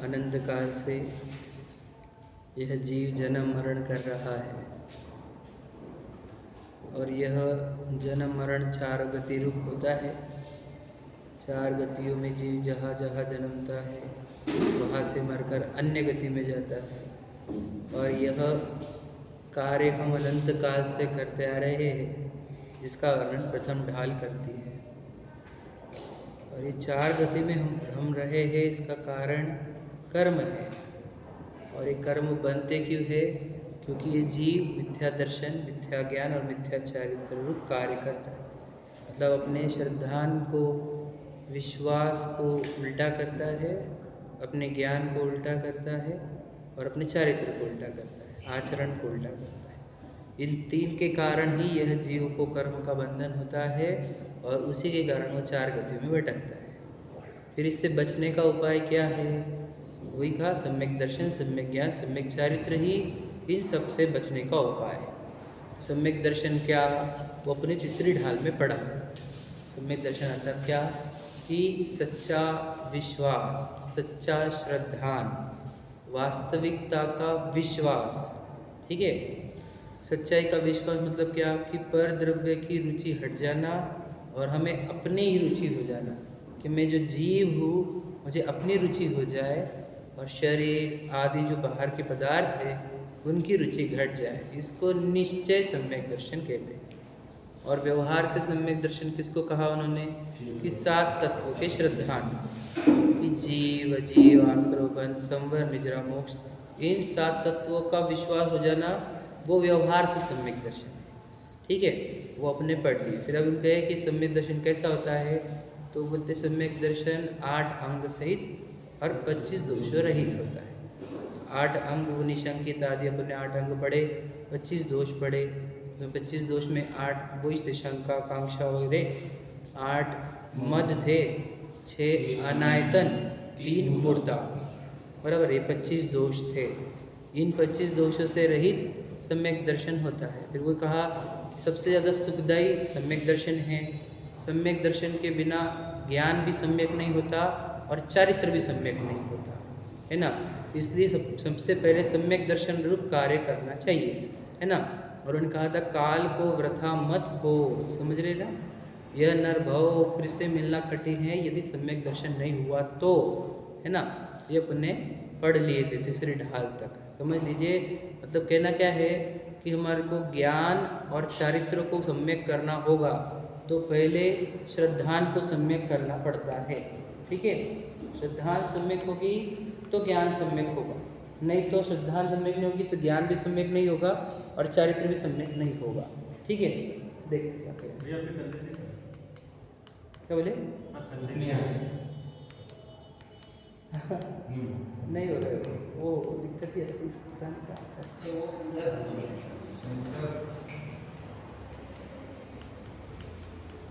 अनंत काल से यह जीव जन्म मरण कर रहा है और यह जन्म मरण चार गति रूप होता है। चार गतियों में जीव जहाँ जहाँ जन्मता है वहाँ से मरकर अन्य गति में जाता है और यह कार्य हम अनंत काल से करते आ रहे हैं, जिसका वर्णन प्रथम ढाल करती है। और ये चार गति में हम रहे हैं, इसका कारण कर्म है। और ये कर्म बनते क्यों है? क्योंकि ये जीव मिथ्या दर्शन, मिथ्या ज्ञान और मिथ्या चारित्र रूप कार्य करता है। मतलब अपने श्रद्धान को, विश्वास को उल्टा करता है, अपने ज्ञान को उल्टा करता है और अपने चारित्र को उल्टा करता है, आचरण को उल्टा करता है। इन तीन के कारण ही यह जीव को कर्म का बंधन होता है और उसी के कारण वो चार गतियों में भटकता है। फिर इससे बचने का उपाय क्या है? वही कहा, सम्यक दर्शन, सम्यक ज्ञान, सम्यक चारित्र ही इन सब से बचने का उपाय है। सम्यक दर्शन क्या? वो अपनी तीसरी ढाल में पढ़ा। सम्यक दर्शन अर्थात क्या? कि सच्चा विश्वास, सच्चा श्रद्धान, वास्तविकता का विश्वास। ठीक है, सच्चाई का विश्वास मतलब क्या? कि पर द्रव्य की रुचि हट जाना और हमें अपनी ही रुचि हो जाना, कि मैं जो जीव हूँ मुझे अपनी रुचि हो जाए और शरीर आदि जो बाहर के पदार्थ है उनकी रुचि घट जाए। इसको निश्चय सम्यक दर्शन कहते हैं। और व्यवहार से सम्यक दर्शन किसको कहा उन्होंने? कि सात तत्वों के श्रद्धान, कि जीव, अजीव, आश्रव, बंध, संवर, निजरा, मोक्ष, इन सात तत्वों का विश्वास हो जाना, वो व्यवहार से सम्यक दर्शन है। ठीक है, वो अपने पढ़ लिए। फिर अब हम कहे कि सम्यक दर्शन कैसा होता है, तो बोलते सम्यक दर्शन 8 अंग सहित और 25 दोषों रहित होता है। 8 अंग निशंकित आदि अपने 8 अंग पढ़े, 25 दोष पढ़े। तो 25 दोष में 8 वही थे, शंका, कांक्षा वगैरह 8 मद थे, 6 अनायतन, 3 मूर्ता, बराबर, ये 25 दोष थे। इन 25 दोषों से रहित सम्यक दर्शन होता है। फिर वो कहा सबसे ज़्यादा सुखदायी सम्यक दर्शन है। सम्यक दर्शन के बिना ज्ञान भी सम्यक नहीं होता और चारित्र भी सम्यक नहीं होता, है ना। इसलिए सबसे पहले सम्यक दर्शन रूप कार्य करना चाहिए, है ना। और उन्होंने कहा था काल को वृथा मत खो, समझ रहे ना। यह नरभव फिर से मिलना कठिन है यदि सम्यक दर्शन नहीं हुआ तो, है ना। ये अपने पढ़ लिए थे तीसरी ढाल तक, समझ लीजिए। मतलब कहना क्या है कि हमारे को ज्ञान और चारित्र को सम्यक करना होगा तो पहले श्रद्धान को सम्यक करना पड़ता है। ठीक है, श्रद्धान सम्यक होगी तो ज्ञान सम्यक होगा, नहीं तो श्रद्धान सम्यक नहीं होगी तो ज्ञान भी सम्यक नहीं होगा और चारित्र भी सम्यक नहीं होगा। ठीक है, देखते क्या बोले नहीं हो रहा, वो दिक्कत ही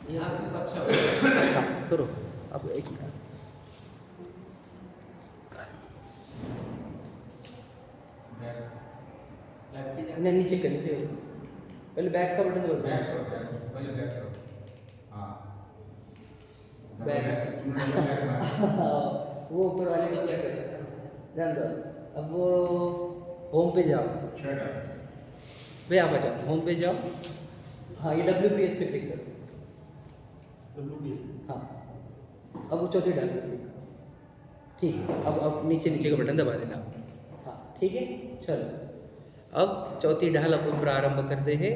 यहाँ से अच्छा करो। अब एक नहीं, नीचे कर नीचे, पहले बैक का बटन दबाओ। पहले बैक करो, हाँ बैक वो ऊपर वाले को क्या कर सकते हैं, ध्यान दो। अब वो होम पे जाओ, भैया आप आ जाओ, होम पे जाओ। हाँ, ये WPS पे क्लिक करो, WPS, हाँ। अब वो चौथी डाल दो, ठीक है। अब नीचे नीचे का बटन दबा देना, हाँ ठीक है। चलो अब चौथी ढाल अपन प्रारंभ करते हैं।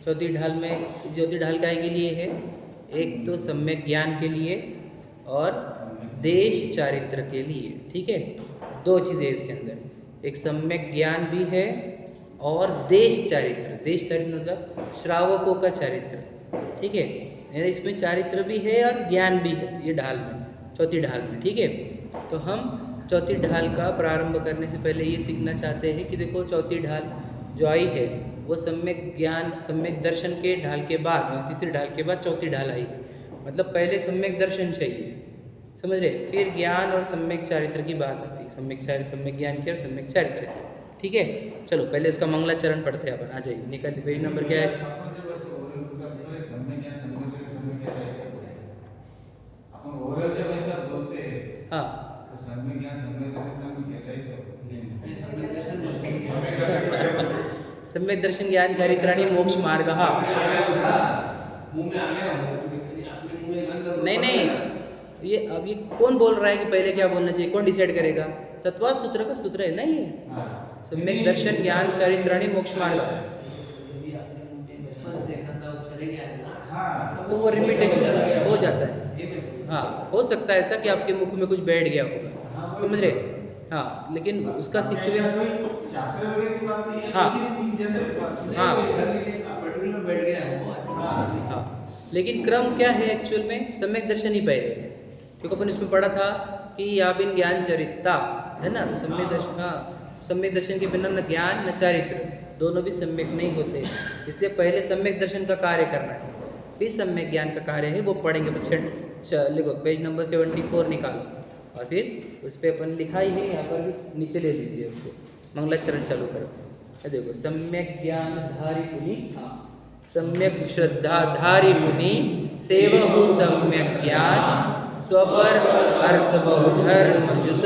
चौथी ढाल में, चौथी ढाल काहे के लिए है? एक तो सम्यक ज्ञान के लिए और देश चारित्र के लिए। ठीक है, दो चीज़ें इसके अंदर, एक सम्यक ज्ञान भी है और देश चारित्र। देश चारित्र मतलब श्रावकों का चारित्र। ठीक है, यानी इसमें चारित्र भी है और ज्ञान भी है ये ढाल में, चौथी ढाल में। ठीक है, तो हम चौथी ढाल का प्रारंभ करने से पहले ये सीखना चाहते हैं कि देखो चौथी ढाल जो आई है वो सम्यक ज्ञान, सम्यक दर्शन के ढाल के बाद, तीसरी ढाल के बाद चौथी ढाल आई है। मतलब पहले सम्यक दर्शन चाहिए, समझ रहे, फिर ज्ञान और सम्यक चारित्र की बात आती है। सम्यक चारित्र, सम्यक ज्ञान की और सम्यक चारित्र की। ठीक है, चलो पहले इसका मंगलाचरण पढ़ते हैं अपन। आ जाइए, निकल। पेज नंबर क्या है? हाँ, सम्यक ज्ञान सम्यक दर्शन सम्यक कैसे सम्यक दर्शन सम्यक दर्शन ज्ञान चारित्राणि मोक्ष मार्ग। मुंह में आ गया अपने मुंह में अंदर नहीं नहीं, ये अभी कौन बोल रहा है कि पहले क्या बोलना चाहिए? कौन डिसाइड करेगा? तत्व सूत्र का सूत्र है नहीं है। सम्यक दर्शन ज्ञान चारित्राणि मोक्ष मार्ग, अभी आपने मुंह में बचपन से देखा था वो चले गया है ना। हाँ। तो वो रिपीटेशन हो जाता है। ये मैं बोल रहा हूँ। हाँ, हो सकता है ऐसा कि आपके मुख में कुछ बैठ गया होगा, समझ रहे? हाँ, लेकिन उसका सीक्वेंस, शास्त्र वगैरह की बात नहीं है, हाँ। लेकिन इन जनरल बात है। हाँ। नहीं, घर में पर्टिकुलर बैठ गया है वो ऐसा कुछ नहीं। हाँ, लेकिन क्रम क्या है एक्चुअल में? सम्यक दर्शन ही पहले है, क्योंकि अपन इसमें पढ़ा था कि या बिन ज्ञान चरित्ता है ना। तो सम्यक दर्शन, हाँ, सम्यक दर्शन के बिना न ज्ञान न चारित्र, दोनों भी सम्यक नहीं होते। इसलिए पहले सम्यक दर्शन का कार्य करना है, फिर सम्यक ज्ञान का कार्य है वो पढ़ेंगे। लिखो पेज नंबर 74 निकालो, और फिर उस पर अपन लिखा ही है यहाँ पर भी, नीचे ले लीजिए उसको। मंगलाचरण चालू करो। ये देखो, सम्यक ज्ञान धारी मुनि, हाँ, सम्यक श्रद्धा धारी मुनि सेवहु सम्यक ज्ञान स्वपर अर्थ बहुधर्म जुत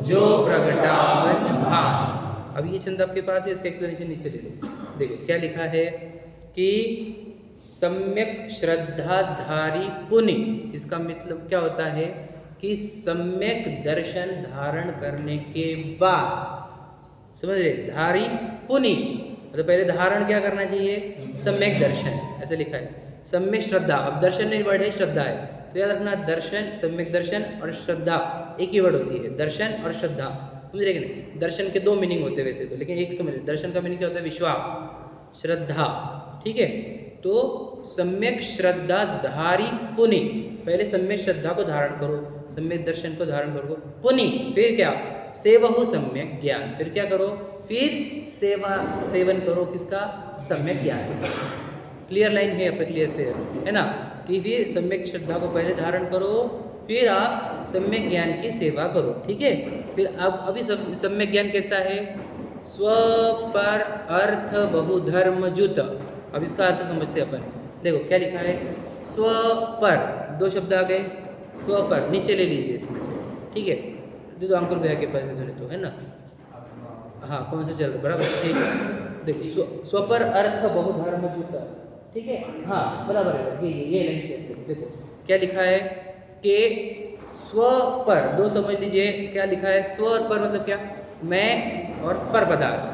जो प्रगटावन भान। अब ये छंद आपके पास है, इसका एक्सप्लेनेशन नीचे ले लो। देखो क्या लिखा है कि सम्यक श्रद्धाधारी पुनि, इसका मतलब क्या होता है कि सम्यक दर्शन धारण करने के बाद, समझ रहे, धारी पुनि मतलब पहले धारण क्या करना चाहिए? सम्यक दर्शन, ऐसे लिखा है। सम्यक श्रद्धा, अब दर्शन नहीं वर्ड है, श्रद्धा है, तो याद रखना दर्शन, सम्यक दर्शन और श्रद्धा एक ही वर्ड होती है, दर्शन और श्रद्धा, समझ रहे कि नहीं? दर्शन के दो मीनिंग होते हैं वैसे तो, लेकिन एक समझ, दर्शन का मीनिंग क्या होता है? विश्वास, श्रद्धा, ठीक है। तो सम्यक श्रद्धा धारी पुनि, पहले सम्यक श्रद्धा को धारण करो, सम्यक दर्शन को धारण करो, पुनि फिर क्या? सेवहु सम्यक ज्ञान, फिर क्या करो? फिर सेवन करो किसका? सम्यक ज्ञान। क्लियर लाइन है यहाँ पे, क्लियर है ना? कि फिर सम्यक श्रद्धा को पहले धारण करो, फिर आप सम्यक ज्ञान की सेवा करो, ठीक है। फिर अब अभी सम्यक ज्ञान कैसा है? स्व पर अर्थ बहुधर्म जुत। अब इसका अर्थ समझते हैं अपन। देखो क्या लिखा है? स्व पर, दो शब्द आ गए, स्व पर, नीचे ले लीजिए इसमें से, ठीक है। तो अंकुर भैया के पास तो है ना, हाँ, कौन सा चल रहा बराबर, ठीक है। देखो स्वपर अर्थ बहुधर्म जुत, ठीक है, हाँ बराबर है, ये लाइन शेयर करो। देखो क्या लिखा है कि स्व पर, दो समझ लीजिए क्या लिखा है। स्व और पर मतलब क्या? मैं और पर पदार्थ,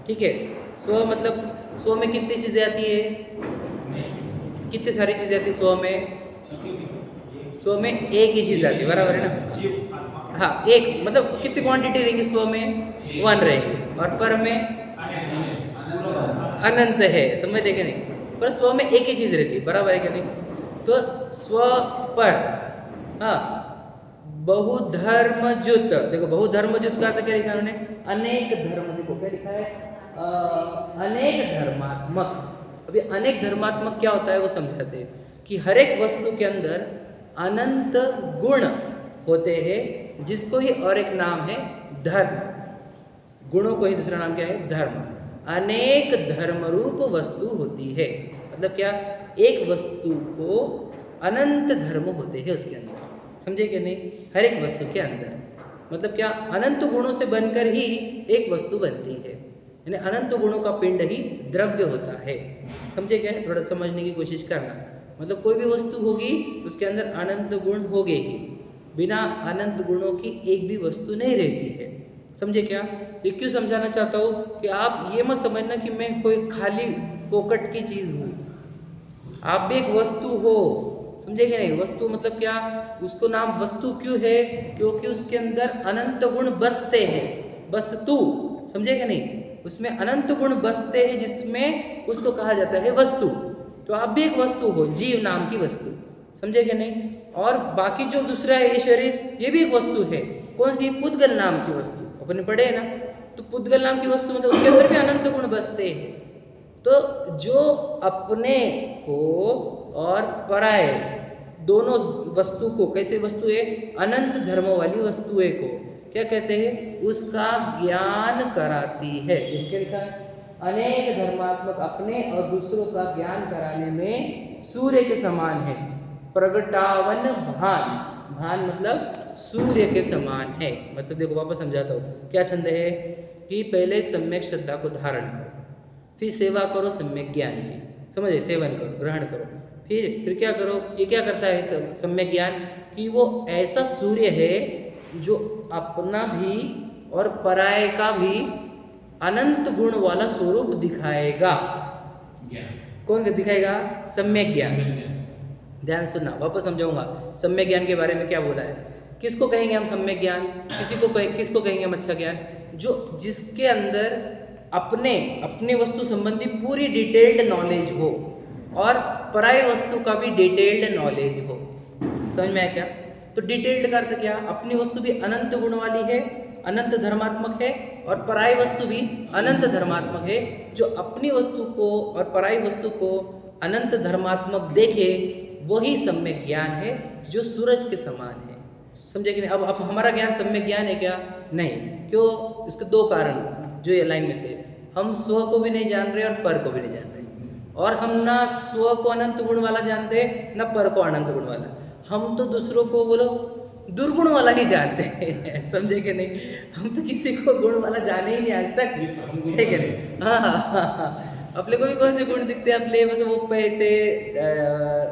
ठीक है। स्व मतलब स्व में कितनी चीज़ें आती है? कितनी सारी चीज़ें आती है स्व में? स्व में एक ही चीज़ आती है, बराबर है ना? हाँ, एक मतलब कितनी क्वांटिटी रहेंगी स्व में? 1 रहेगी, और पर में अनंत है, समझ देखे नहीं? पर स्व में एक ही चीज़ रहती है, बराबर है क्या नहीं? तो स्व पर, हाँ, बहुधर्मजुत, देखो बहुधर्मजुत का अर्थ क्या लिखा है उन्होंने? अनेक धर्म, देखो क्या लिखा है? अनेक धर्मात्मक। अभी अनेक धर्मात्मक क्या होता है वो समझाते हैं कि हर एक वस्तु के अंदर अनंत गुण होते हैं, जिसको ही और एक नाम है धर्म। गुणों को ही दूसरा नाम क्या है? धर्म। अनेक धर्म रूप वस्तु होती है, मतलब क्या? एक वस्तु को अनंत धर्म होते हैं उसके अंदर, समझे कि नहीं? हर एक वस्तु के अंदर मतलब क्या? अनंत गुणों से बनकर ही एक वस्तु बनती है, यानी अनंत गुणों का पिंड ही द्रव्य होता है, समझे क्या? थोड़ा समझने की कोशिश करना। मतलब कोई भी वस्तु होगी उसके अंदर अनंत गुण होंगे ही, बिना अनंत गुणों की एक भी वस्तु नहीं रहती है, समझे क्या? ये क्यों समझाना चाहता हूँ कि आप ये मत समझना कि मैं कोई खाली फोकट की चीज़ हूँ, आप भी एक वस्तु हो, समझे क्या नहीं? वस्तु मतलब क्या? उसको नाम वस्तु क्यों है? क्योंकि उसके अंदर अनंत गुण बसते हैं, वस्तु, समझे क्या नहीं? उसमें अनंत गुण बसते हैं, जिसमें उसको कहा जाता है वस्तु। तो आप भी एक वस्तु हो, जीव नाम की वस्तु, समझे क्या नहीं? और बाकी जो दूसरा है ये शरीर, ये भी एक वस्तु है। कौन सी? पुद्गल नाम की वस्तु, अपने पढ़े है ना? तो पुद्गल नाम की वस्तु मतलब उसके अंदर भी अनंत गुण बसते हैं। तो जो अपने को और पराये दोनों वस्तु को, कैसे वस्तु है? अनंत धर्म वाली वस्तुएं को क्या कहते हैं? उसका ज्ञान कराती है। क्या लिखा है? अनेक धर्मात्मक अपने और दूसरों का ज्ञान कराने में सूर्य के समान है। प्रगटावन भान, भान मतलब सूर्य के समान है। मतलब देखो वापस समझाता हूँ, क्या छंद है कि पहले सम्यक श्रद्धा को धारण करो, फिर सेवा करो सम्यक ज्ञान की, समझे, सेवन करो, ग्रहण करो, फिर क्या करो, ये क्या करता है सम्यक ज्ञान कि वो ऐसा सूर्य है जो अपना भी और पराये का भी अनंत गुण वाला स्वरूप दिखाएगा। ज्ञान कौन दिखाएगा? सम्यक ज्ञान। ज्ञान ध्यान सुनना, वापस समझाऊंगा सम्यक ज्ञान के बारे में क्या बोला है। किसको कहेंगे हम सम्यक ज्ञान? किसको कहेंगे हम अच्छा ज्ञान? जो जिसके अंदर अपने वस्तु संबंधी पूरी डिटेल्ड नॉलेज हो और पराय वस्तु का भी डिटेल्ड नॉलेज हो। समझ में आया क्या? तो डिटेल्ड का अर्थ क्या? अपनी वस्तु भी अनंत गुण वाली है, अनंत धर्मात्मक है, और पराय वस्तु भी अनंत धर्मात्मक है। जो अपनी वस्तु को और पराय वस्तु को अनंत धर्मात्मक देखे वही सम्यक ज्ञान है, जो सूरज के समान है। समझे कि नहीं? अब हमारा ज्ञान सम्यक ज्ञान है क्या? नहीं। क्यों? इसके दो कारण जो ये लाइन में से, हम स्व को भी नहीं जान रहे और पर को भी नहीं जान रहे, और हम ना स्व को अनंत गुण वाला जानते ना पर को अनंत गुण वाला। हम तो दूसरों को बोलो दुर्गुण वाला ही जानते हैं। समझे कि नहीं? हम तो किसी को गुण वाला जाने ही नहीं आज तक, है कि नहीं? हाँ। अपने को भी कौन से गुण दिखते हैं? अपने बस वो पैसे,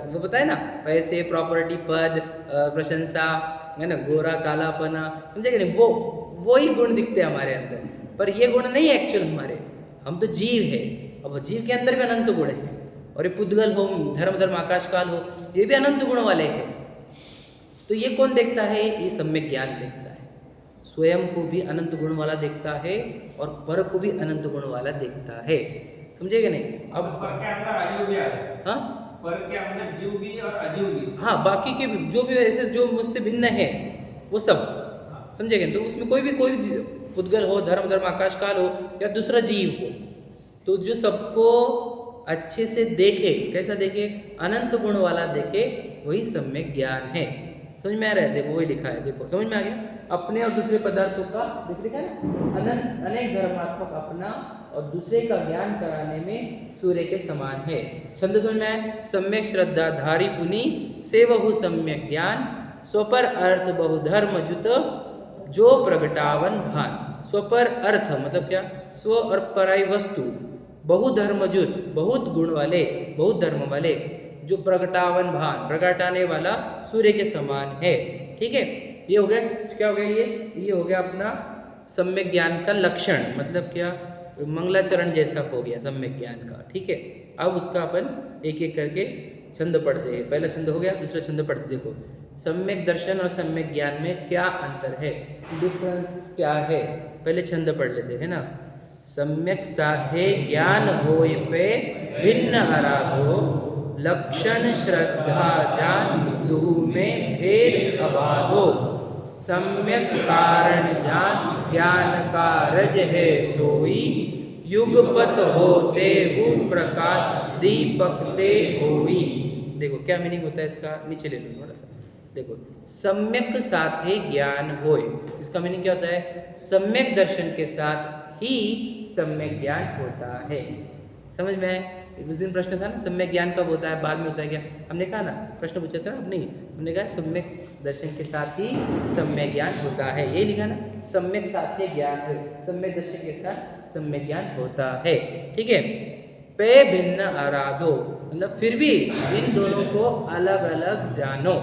वो बताए ना, पैसे, प्रॉपर्टी, पद, प्रशंसा, है ना, गोरा कालापना, समझे कि नहीं? वो ही गुण दिखते हैं हमारे अंदर, पर ये गुण नहीं है एक्चुअल हमारे। हम तो जीव है, अब जीव के अंदर भी अनंत गुण है, और ये पुद्गल हो, धर्म आकाश काल हो, ये भी अनंत गुण वाले हैं। तो ये कौन देखता है? ये सम्यक ज्ञान देखता है। स्वयं को भी अनंत गुण वाला देखता है और पर को भी अनंत गुण वाला देखता है। समझेगा नहीं? अब पर के अंदर अजीव भी है। हाँ, पर के अंदर जीव भी और अजीव भी। हाँ, बाकी के भी जो भी ऐसे जो मुझसे भिन्न है वो सब, समझेगा? तो उसमें कोई भी पुद्गल हो, धर्म आकाश काल हो, या दूसरा जीव हो, तो जो सबको अच्छे से देखे, कैसा देखे? अनंत गुण वाला देखे, वही सम्यक ज्ञान है। समझ में आ रहा है? देखो वही लिखा है, देखो समझ में आ गया? अपने और दूसरे पदार्थों का लिखा है ना, अनंत अनेक धर्मात्मक अपना और दूसरे का ज्ञान कराने में सूर्य के समान है। छंद समझ में आया? सम्यक श्रद्धा धारी पुनि सेवहु सम्यक ज्ञान, स्वपर अर्थ बहुधर्म जुत जो प्रगटावन भान। स्वपर अर्थ मतलब क्या? स्व और पराई वस्तु, बहुधर्मजुत बहुत गुण वाले, बहुत धर्म वाले, जो प्रगटावन भान प्रगटाने वाला सूर्य के समान है। ठीक है, ये हो गया, क्या हो गया? ये हो गया अपना सम्यक ज्ञान का लक्षण, मतलब क्या? मंगलाचरण जैसा हो गया सम्यक ज्ञान का। ठीक है, अब उसका अपन एक एक करके छंद पढ़ते हैं। पहला छंद हो गया, दूसरा छंद पढ़ते। देखो सम्यक दर्शन और सम्यक ज्ञान में क्या अंतर है, डिफरेंस क्या है, पहले छंद पढ़ लेते हैं ना। सम्यक साथे ज्ञान होय पे भिन्न आराधो, लक्षण श्रद्धा जान दुहु में भेद अबाधो, सम्यक कारण जान ज्ञान का रज है सोई, युगपत होते हु प्रकाश दीपक ते होई। देखो क्या मीनिंग होता है इसका, नीचे ले लो थोड़ा सा। देखो सम्यक साथे ज्ञान होय, इसका मीनिंग क्या होता है? सम्यक दर्शन के साथ ही सम्यक ज्ञान होता है। समझ में आए? उस दिन प्रश्न था ना, सम्यक ज्ञान कब होता है, बाद में होता है क्या? हमने कहा ना, प्रश्न पूछा था ना, नहीं, हमने कहा सम्यक दर्शन के साथ ही सम्यक ज्ञान होता है। ये लिखा ना, सम्यक साथे ज्ञान है, सम्यक दर्शन के साथ सम्यक ज्ञान होता है। ठीक है, पे भिन्न आराधो मतलब फिर भी इन दोनों को अलग अलग जानो।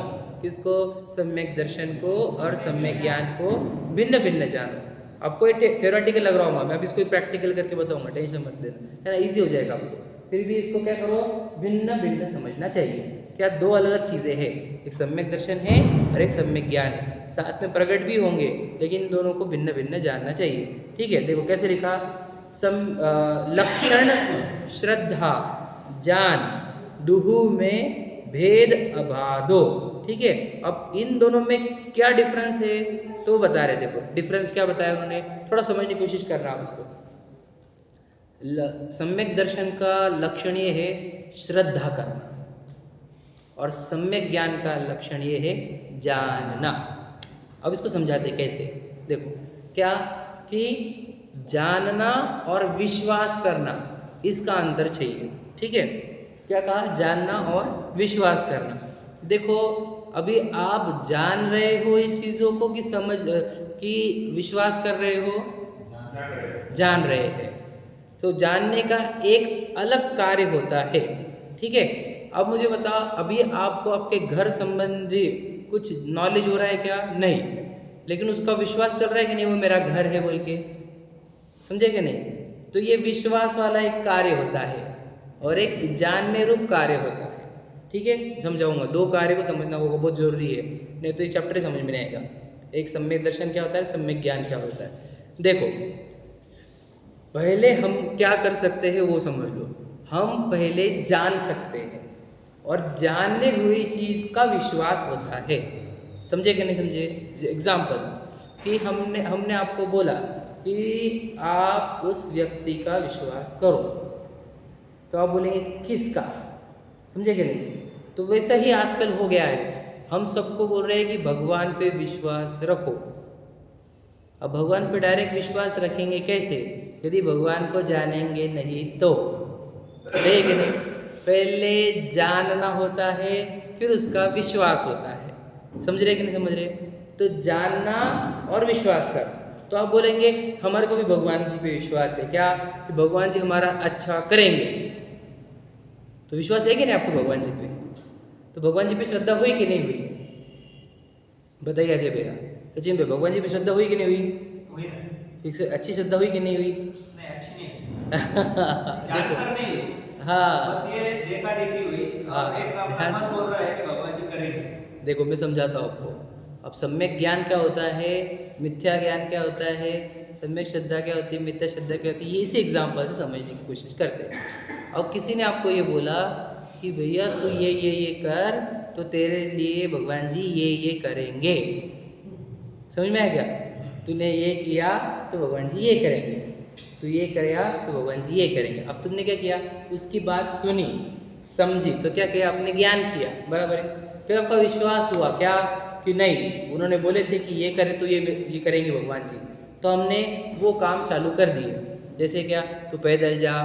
किसको? सम्यक दर्शन को और सम्यक ज्ञान को भिन्न भिन्न जानो। आपको ये थ्योरेटिकल लग रहा होगा, मैं अभी इसको प्रैक्टिकल करके बताऊंगा, टेंशन मत लेना, है ना, इजी हो जाएगा आपको। फिर भी इसको क्या करो, भिन्न भिन्न समझना चाहिए। क्या? दो अलग अलग चीज़ें हैं, एक सम्यक दर्शन है और एक सम्यक ज्ञान है, साथ में प्रकट भी होंगे, लेकिन दोनों को भिन्न भिन्न जानना चाहिए। ठीक है, देखो कैसे लिखा, लक्षण श्रद्धा जान दुहु में भेद अबाधो। ठीक है, अब इन दोनों में क्या डिफरेंस है तो बता रहे। देखो डिफरेंस क्या बताया उन्होंने, थोड़ा समझने की कोशिश कर रहा हूँ इसको। सम्यक दर्शन का लक्षण ये है श्रद्धा करना, और सम्यक ज्ञान का लक्षण ये है जानना। अब इसको समझाते कैसे। देखो क्या कि जानना और विश्वास करना, इसका अंतर चाहिए। ठीक है, क्या कहा? जानना और विश्वास करना। देखो अभी आप जान रहे हो ये चीज़ों को कि समझ कि विश्वास कर रहे हो? जान रहे हैं। तो जानने का एक अलग कार्य होता है, ठीक है। अब मुझे बताओ, अभी आपको आपके घर संबंधी कुछ नॉलेज हो रहा है क्या? नहीं, लेकिन उसका विश्वास चल रहा है कि नहीं वो मेरा घर है बोल के, समझे कि नहीं? तो ये विश्वास वाला एक कार्य होता है और एक जानने रूप कार्य होता है, ठीक है। समझाऊंगा, दो कार्य को समझना होगा, बहुत जरूरी है, नहीं तो ये चैप्टर ही समझ में नहीं आएगा। एक सम्यक दर्शन क्या होता है, सम्यक ज्ञान क्या होता है। देखो, पहले हम क्या कर सकते हैं वो समझ लो। हम पहले जान सकते हैं और जानने हुई चीज़ का विश्वास होता है, समझे कि नहीं समझे? एग्जाम्पल कि हमने आपको बोला कि आप उस व्यक्ति का विश्वास करो, तो आप बोलेंगे किसका, समझे कि नहीं? तो वैसा ही आजकल हो गया है, हम सबको बोल रहे हैं कि भगवान पे विश्वास रखो। अब भगवान पे डायरेक्ट विश्वास रखेंगे कैसे, यदि भगवान को जानेंगे नहीं तो, सही कि नहीं? पहले जानना होता है, फिर उसका विश्वास होता है, समझ रहे कि नहीं समझ रहे? तो जानना और विश्वास कर, तो आप बोलेंगे हमारे को भी भगवान जी पे विश्वास है क्या, कि भगवान जी हमारा अच्छा करेंगे। तो विश्वास है कि नहीं आपको भगवान जी पे? तो भगवान जी पे श्रद्धा हुई कि नहीं हुई? बताइए अजय भैया, सचिन भाई, भगवान जी पे श्रद्धा हुई कि नहीं हुई? हुई ना? ठीक से अच्छी श्रद्धा हुई कि नहीं हुई? नहीं, अच्छी नहीं है। जानकर नहीं हुई। हाँ बस ये देखा देखी हुई और एक का अपना मन बोल रहा है कि भगवान जी करेंगे। देखो मैं समझाता हूँ आपको। अब सम्यक ज्ञान क्या होता है, मिथ्या ज्ञान क्या होता है, सम्यक श्रद्धा क्या होती है, मिथ्या श्रद्धा क्या होती है, ये इसी एग्जाम्पल से समझने की कोशिश करते हैं। अब किसी ने आपको ये बोला कि भैया तू ये कर तो तेरे लिए भगवान जी ये करेंगे, समझ में आया क्या? तूने ये किया तो भगवान जी ये करेंगे, तू ये करेगा तो भगवान जी ये करेंगे। अब तुमने क्या किया, उसकी बात सुनी समझी, तो क्या किया, आपने ज्ञान किया, बराबर है। फिर आपका विश्वास हुआ क्या कि नहीं, उन्होंने बोले थे कि ये करें तो ये करेंगे भगवान जी, तो हमने वो काम चालू कर दिए। जैसे क्या, तू पैदल जा,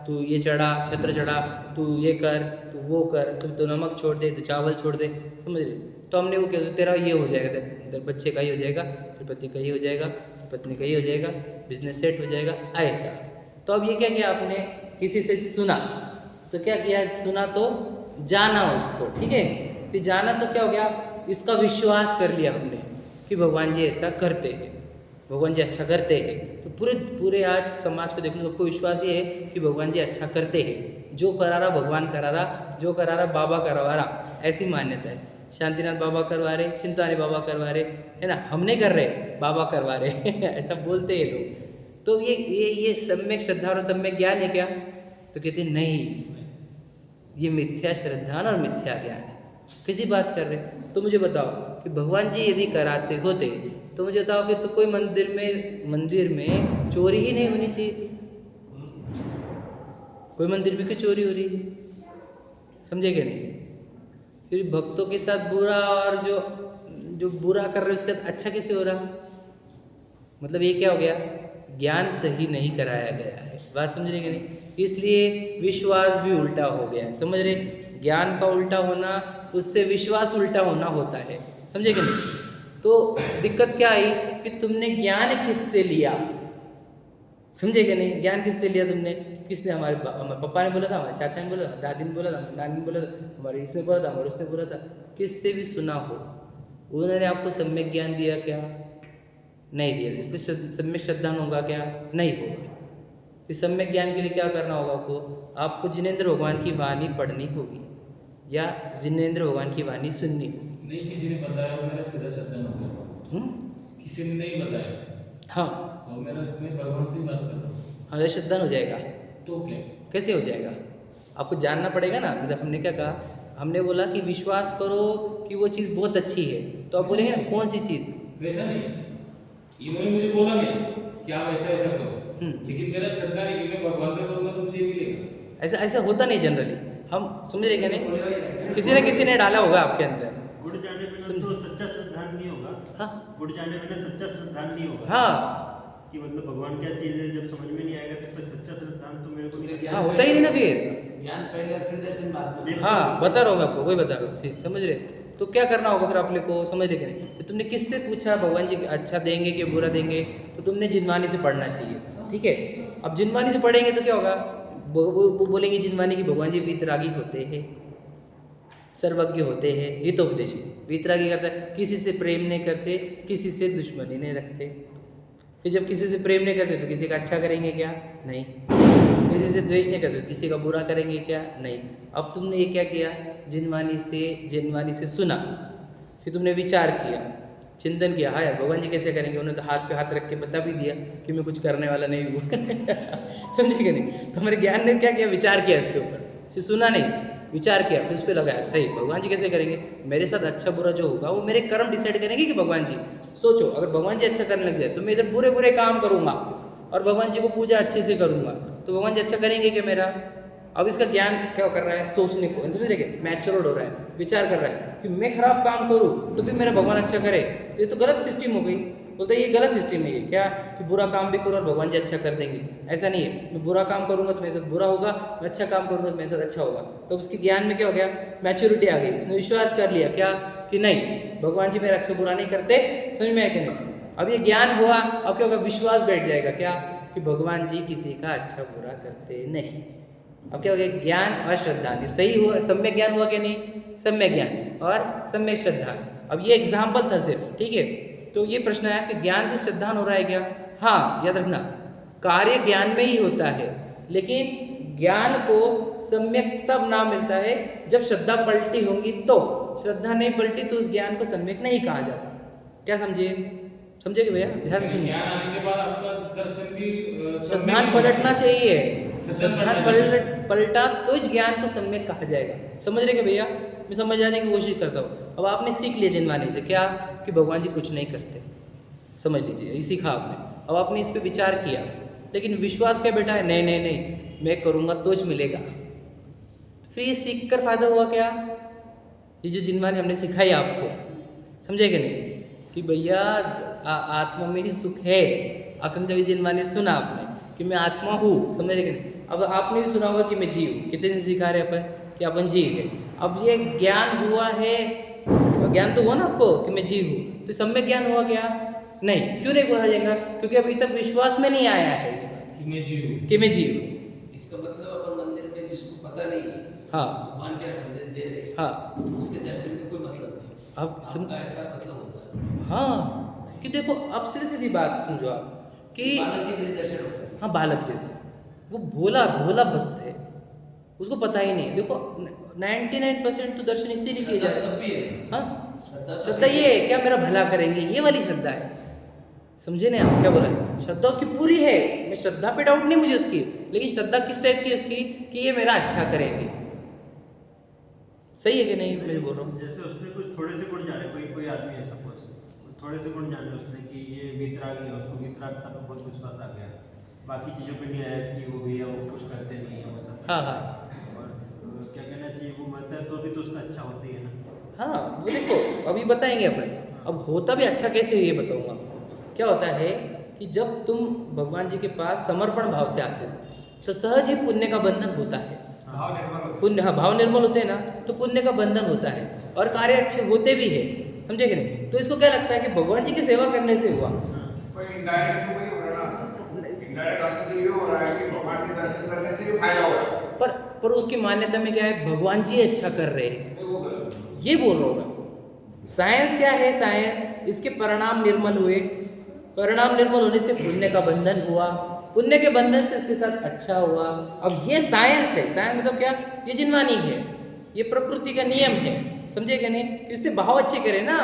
तू ये चढ़ा, छत्र चढ़ा, तू ये कर, तू वो कर, तू नमक छोड़ दे, तू चावल छोड़ दे, समझ रहे? तो हमने वो क्या, तेरा ये हो जाएगा, तेरे बच्चे का ये हो जाएगा, तेरे पति का ये हो जाएगा, तेरे पत्नी का ये हो जाएगा, बिजनेस सेट हो जाएगा, ऐसा। तो अब ये क्या किया आपने, किसी से सुना, तो क्या किया, सुना तो जाना उसको, ठीक है। फिर जाना तो क्या हो गया, इसका विश्वास कर लिया हमने कि भगवान जी ऐसा करते हैं, भगवान जी अच्छा करते हैं। तो पूरे आज समाज को देख लो, सबको विश्वास ये है कि भगवान जी अच्छा करते हैं, जो करा रहा भगवान करा रहा, जो करा रहा बाबा करवा रहा, ऐसी मान्यता है। शांतिनाथ बाबा करवा रहे, चिंतानी बाबा करवा रहे, है ना, हम नहीं कर रहे, बाबा करवा रहे ऐसा बोलते हैं लोग। तो ये सम्यक श्रद्धा और सम्यक ज्ञान है क्या? तो कहते नहीं, ये मिथ्या श्रद्धा और मिथ्या ज्ञान है। किसी बात कर रहे, तो मुझे बताओ कि भगवान जी यदि कराते होते तो मुझे बताओ, फिर तो कोई मंदिर में चोरी ही नहीं होनी चाहिए थी। कोई मंदिर में क्यों चोरी हो रही है, समझे क्या नहीं? फिर भक्तों के साथ बुरा, और जो बुरा कर रहे उसके साथ अच्छा कैसे हो रहा? मतलब ये क्या हो गया, ज्ञान सही नहीं कराया गया है। बात समझ रहे कि नहीं? इसलिए विश्वास भी उल्टा हो गया है, समझ रहे? ज्ञान का उल्टा होना, उससे विश्वास उल्टा होना होता है, समझे कि नहीं? तो दिक्कत क्या आई कि तुमने ज्ञान किससे लिया, समझे कि नहीं? ज्ञान किससे लिया तुमने? किसने? हमारे पापा ने बोला था, हमारे चाचा ने बोला था, दादी ने बोला था, नानी ने बोला था, हमारे इसने बोला था, हमारे उसने बोला था, किससे भी सुना हो, उन्होंने आपको सम्यक ज्ञान दिया क्या? नहीं दिया। इसलिए सम्यक श्रद्धा होगा क्या? नहीं होगा। इस सम्यक ज्ञान के लिए क्या करना होगा आपको जिनेंद्र भगवान की वाणी पढ़नी होगी या जिनेंद्र भगवान की वाणी सुननी होगी। नहीं, किसी ने बताया और मेरा सीधा श्रद्धा हो गया। किसी ने नहीं बताया, हाँ, और मैं भगवान से बात कर रहा हूँ, हाँ, तो श्रद्धा हो जाएगा। तो क्या? कैसे हो जाएगा? आपको जानना पड़ेगा ना। मतलब हमने क्या कहा, हमने बोला कि विश्वास करो कि वो चीज़ बहुत अच्छी है, तो आप बोलेंगे ना कौन सी चीज़? वैसा नहीं, इन्होंने मुझे बोला नहीं कि आप ऐसा ऐसा करो, लेकिन मेरा श्रद्धा नहीं कि मैं भगवान पे करूँगा तो मुझे मिलेगा। ऐसा होता नहीं जनरली, हम समझ रहे क्या नहीं? किसी ने डाला होगा आपके अंदर। गुड़ जाने बिना तो सच्चा श्रद्धान नहीं होगा। हाँ, गुड़ जाने बिना सच्चा श्रद्धान नहीं होगा। हाँ, कि मतलब भगवान क्या चीज़ है, जब समझ में नहीं आएगा तब तक सच्चा श्रद्धान तो मेरे को नहीं। हाँ, होता ही नहीं ना फिर। ज्ञान पहले और फिर दर्शन बाद में। हाँ, बता रहा हूँ मैं आपको, वही बता रहा हूँ, समझ रहे? तो क्या करना होगा फिर आप लोग को, समझ लेके नहीं? तो तुमने किससे पूछा भगवान जी अच्छा देंगे कि बुरा देंगे, तो तुमने जिनवानी से पढ़ना चाहिए, ठीक है। अब जिनवानी से पढ़ेंगे तो क्या होगा, वो बोलेंगे जिनवानी की भगवान जी वीतरागी होते हैं, सर्वज्ञ होते हैं, हितोपदेशी। वीतरागी करता है किसी से प्रेम नहीं करते, किसी से दुश्मनी नहीं रखते। फिर जब किसी से प्रेम नहीं करते तो किसी का अच्छा करेंगे क्या? नहीं। किसी से द्वेष नहीं करते तो किसी का बुरा करेंगे क्या? नहीं। अब तुमने ये क्या किया, जिनवानी से सुना, फिर तुमने विचार किया, चिंतन किया, हाँ यार भगवान जी कैसे करेंगे, उन्होंने तो हाथ पे हाथ रख के बता भी दिया कि मैं कुछ करने वाला नहीं हूँ समझे कि नहीं? तो हमारे ज्ञान ने क्या किया, विचार किया इसके ऊपर, सिर्फ सुना नहीं, विचार किया, फिर उस पर लगाया सही भगवान जी कैसे करेंगे, मेरे साथ अच्छा बुरा जो होगा वो मेरे कर्म डिसाइड करेंगे कि भगवान जी। सोचो अगर भगवान जी अच्छा करने लग जाए तो मैं इधर बुरे बुरे काम करूँगा और भगवान जी को पूजा अच्छे से करूँगा, तो भगवान जी अच्छा करेंगे क्या मेरा? अब इसका ज्ञान क्या कर रहा है, सोचने को, समझ रहे, मैच्योर हो रहा है, विचार कर रहा है कि मैं खराब काम करूँ तो भी मेरा भगवान अच्छा करे, तो ये तो गलत सिस्टम हो गई। बोलते ये गलत सिस्टम है, ये क्या कि बुरा काम भी करो और भगवान जी अच्छा कर देंगे, ऐसा नहीं है। मैं बुरा काम करूँगा तो मेरे साथ बुरा होगा, मैं अच्छा काम करूँगा तो मेरे साथ अच्छा होगा। तो उसके ज्ञान में क्या हो गया, मैच्योरिटी आ गई, उसने विश्वास कर लिया क्या कि नहीं भगवान जी मेरा अच्छा बुरा नहीं करते, समझ में है कि नहीं? अब ये ज्ञान हुआ, अब क्या होगा, विश्वास बैठ जाएगा क्या कि भगवान जी किसी का अच्छा बुरा करते नहीं। अब क्या हो गया, ज्ञान और श्रद्धा, सही हुआ, सम्यक ज्ञान हुआ कि नहीं? सम्यक ज्ञान और सम्यक श्रद्धा। अब ये एग्जाम्पल था सिर्फ, ठीक है। तो ये प्रश्न आया कि ज्ञान से श्रद्धा हो रहा है क्या? हाँ, याद रखना कार्य ज्ञान में ही होता है, लेकिन ज्ञान को सम्यक तब नाम मिलता है जब श्रद्धा पलटी होंगी, तो श्रद्धा नहीं पलटी तो उस ज्ञान को सम्यक नहीं कहा जाता। क्या समझे? समझेगे भैया, ध्यान से सुनिए। ज्ञान आने के बाद आपका दर्शन भी श्रद्धान पलटना चाहिए, श्रद्धान पलटा तो इस ज्ञान को सम्यक कहा जाएगा। समझ रहे क्या भैया? मैं समझ आने की कोशिश करता हूँ। अब आपने सीख लिया जिनवानी से क्या कि भगवान जी कुछ नहीं करते, समझ लीजिए, ये सीखा आपने। अब आपने इस पर विचार किया, लेकिन विश्वास क्या बेटा है, नहीं नहीं नहीं मैं करूँगा तो ज मिलेगा। फिर ये सीख कर फायदा हुआ क्या? ये जो जिनवानी हमने सिखाई आपको, समझे कि नहीं, कि भैया आत्मा में ही सुख है। आप समझे, जिनवानी सुना आपने कि मैं आत्मा हूँ, समझे कि नहीं? अब आपने भी सुना होगा कि मैं जीव हूँ, कितने दिन सिखा रहे अपन कि अपन जीव है। अब ये ज्ञान हुआ है, ज्ञान तो हुआ ना आपको कि मैं जीव हूँ, तो सम्यक ज्ञान हुआ क्या? नहीं। क्यों नहीं बोला जाएगा? क्योंकि अभी तक विश्वास में नहीं आया है कि मैं जीव हूँ, कि मैं जीव हूँ। इसका मतलब अपन मंदिर में जिसको पता नहीं, हाँ, भगवान क्या संदेश दे रहे हैं, हाँ, तो उसके दर्शन का कोई मतलब नहीं। अब आपका ऐसा मतलब होता है। हाँ, कि देखो अब सीधी सीधी बात समझो आप कि बालक के जैसे दर्शन होता है। हाँ, बालक जैसे, वो भोला भोला भक्त है, उसको पता ही नहीं। देखो 99% तो दर्शन इसीलिए किए जा रहे तब हैं। भी है। हाँ, श्रद्धा श्रद्धा ये है क्या मेरा भला करेंगे, ये वाली श्रद्धा है। समझे नहीं आप क्या बोला? श्रद्धा उसकी पूरी है, मैं श्रद्धा पे डाउट नहीं मुझे उसकी, लेकिन श्रद्धा किस टाइप की है उसकी कि ये मेरा अच्छा करेंगे। सही है कि नहीं मैं बोल रहा हूँ? जैसे उसमें कुछ थोड़े से गुण जाने, कोई आदमी है सपोज, थोड़े से गुण जाने उसमें कि ये वीतरागी है, उसको वीतरागता पर बहुत विश्वास आ गया, बाकी चीज़ों पे नहीं आया कि वो भी है, वो कुछ करते नहीं है, वो सब। हाँ हाँ और क्या कहना चाहिए, वो मरता है तो भी तो उसका अच्छा होता ही है ना। हाँ, वो देखो अभी बताएंगे अपन। अब होता भी अच्छा कैसे है ये बताऊंगा। क्या होता है कि जब तुम भगवान जी के पास समर्पण भाव से आते हो तो सहज ही पुण्य का बंधन होता है। पुण्य, हाँ, भाव निर्मल होते हैं ना, तो पुण्य का बंधन होता है और कार्य अच्छे होते भी है, समझे कि नहीं? तो इसको क्या लगता है कि भगवान जी की सेवा करने से हुआ। इनडायरेक्ट वही हो रहा है ना, इनडायरेक्ट अर्थ तो ये हो रहा है कि भगवान के दर्शन करने से ही फायदा हो रहा है। पर उसकी मान्यता में क्या है, भगवान जी अच्छा कर रहे हैं, नहीं, वो गलत है। ये बोल रहा हूँ मैं। साइंस क्या है, साइंस इसके परिणाम निर्मल हुए, परिणाम निर्मल होने से पुण्य का बंधन हुआ, पुण्य के बंधन से उसके साथ अच्छा हुआ। अब ये साइंस है। साइंस मतलब क्या, ये जिनवानी है, ये प्रकृति का नियम है, समझे क्या नहीं? कि उसने भाव अच्छे करे ना,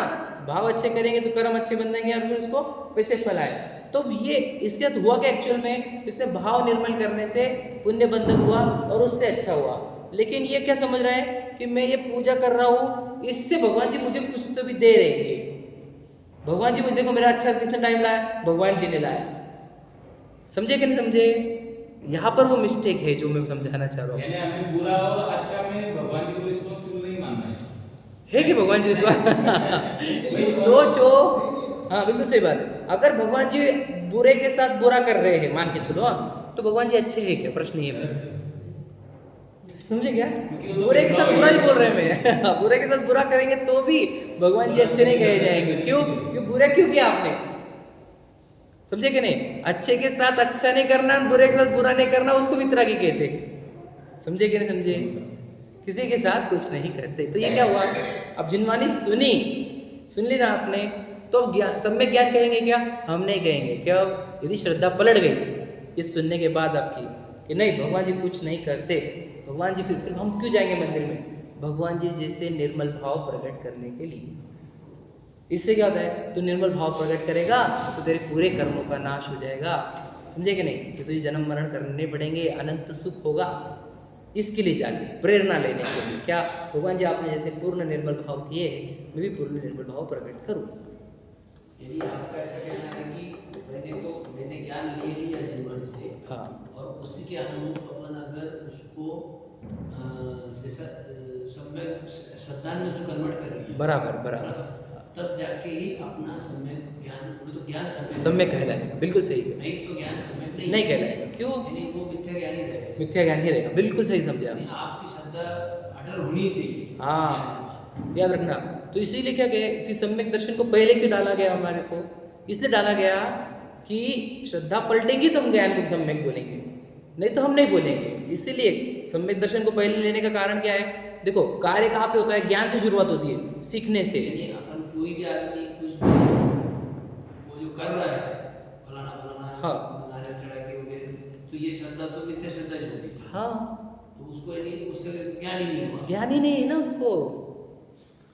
भाव अच्छे करेंगे तो कर्म अच्छे बनेंगे और फिर उसको वैसे फल आए। तो ये इसके साथ हुआ क्या एक्चुअल में, इसने भाव निर्मल करने से पुण्य बंधन हुआ और उससे अच्छा हुआ। लेकिन ये क्या समझ रहा है कि मैं ये पूजा कर रहा हूँ, इससे भगवान जी मुझे कुछ तो भी दे रहे हैं। भगवान जी मुझे, देखो मेरा अच्छा किसने टाइम लाया, भगवान जी ने लाया। समझे कि नहीं समझे? यहाँ पर वो मिस्टेक है जो मैं समझाना चाह रहा हूँ। यानी हमें बुरा और अच्छा में भगवान जी को रिस्पॉन्सिबल नहीं मानना है कि भगवान जी रिस्पॉन्स सोचो। हाँ, बिल्कुल सही बात है। अगर भगवान जी बुरे के साथ बुरा कर रहे हैं, मान के चलो, तो भगवान जी अच्छे हैं क्या? प्रश्न ये है। समझे क्या? क्योंकि वो तो बुरे के साथ बुरा बुरा ही ही बोल रहे हैं मैं बुरे के साथ बुरा करेंगे तो भी भगवान जी अच्छे नहीं कहे जाएंगे। क्यों? क्यों बुरा क्यों किया आपने? समझे कि नहीं? अच्छे के साथ अच्छा नहीं करना, बुरे के साथ बुरा नहीं करना, उसको वितरागी कहते। समझे कि नहीं समझे? किसी के साथ कुछ नहीं करते। तो ये क्या हुआ? अब जिनवानी सुन ली ना आपने, तो अब ज्ञान, सम्यक ज्ञान कहेंगे क्या? हम नहीं कहेंगे। क्या? यदि श्रद्धा पलट गई इस सुनने के बाद आपकी कि नहीं भगवान जी कुछ नहीं करते, भगवान जी फिर हम क्यों जाएंगे मंदिर में? भगवान जी जैसे निर्मल भाव प्रकट करने के लिए। इससे क्या होता है? तू निर्मल भाव प्रकट करेगा तो तेरे पूरे कर्मों का नाश हो जाएगा। समझे कि नहीं? कि तुझे जन्म मरण करने पड़ेंगे, अनंत सुख होगा। इसके लिए जाके प्रेरणा लेने के लिए क्या भगवान जी आपने जैसे पूर्ण निर्मल भाव किए, मैं भी पूर्ण निर्मल भाव प्रकट करूँ। यदि आपका ऐसा कहना है कि मैंने ज्ञान ले लिया जिनवानी से, हाँ, और उसी के अनुरूप अपन अगर उसको जैसा सम्यक श्रद्धा में उसको कन्वर्ट कर लिया, बराबर तब जाके ही अपना सम्यक ज्ञान, तो ज्ञान सम्यक कहलाएगा। बिल्कुल सही है। नहीं तो ज्ञान सम्यक नहीं कहलाएगा। क्यों? यानी वो मिथ्या ज्ञान ही रहेगा। मिथ्या ज्ञान ही रहेगा। बिल्कुल सही समझे आप। यानी आपकी श्रद्धा अटल होनी चाहिए। हाँ, याद रखना। तो इसीलिए क्या कहे कि सम्यक दर्शन को पहले क्यों डाला गया हमारे को? इसलिए डाला गया कि श्रद्धा पलटेगी तो हम ज्ञान को सम्यक बोलेंगे, नहीं तो हम नहीं बोलेंगे। इसीलिए सम्यक दर्शन को पहले लेने का कारण क्या है? देखो, कार्य कहाँ पे होता है? ज्ञान से शुरुआत होती है, सीखने से। यानी अपन कोई भी आदमी कुछ भी वो जो कर रहा है फलाना हाँ, नारियल चढ़ा के वगैरह, तो ये श्रद्धा तो मिथ्या श्रद्धा ही होगी। हाँ, तो उसको यानी उसका ज्ञान ही नहीं हुआ। ज्ञान ही नहीं है ना उसको।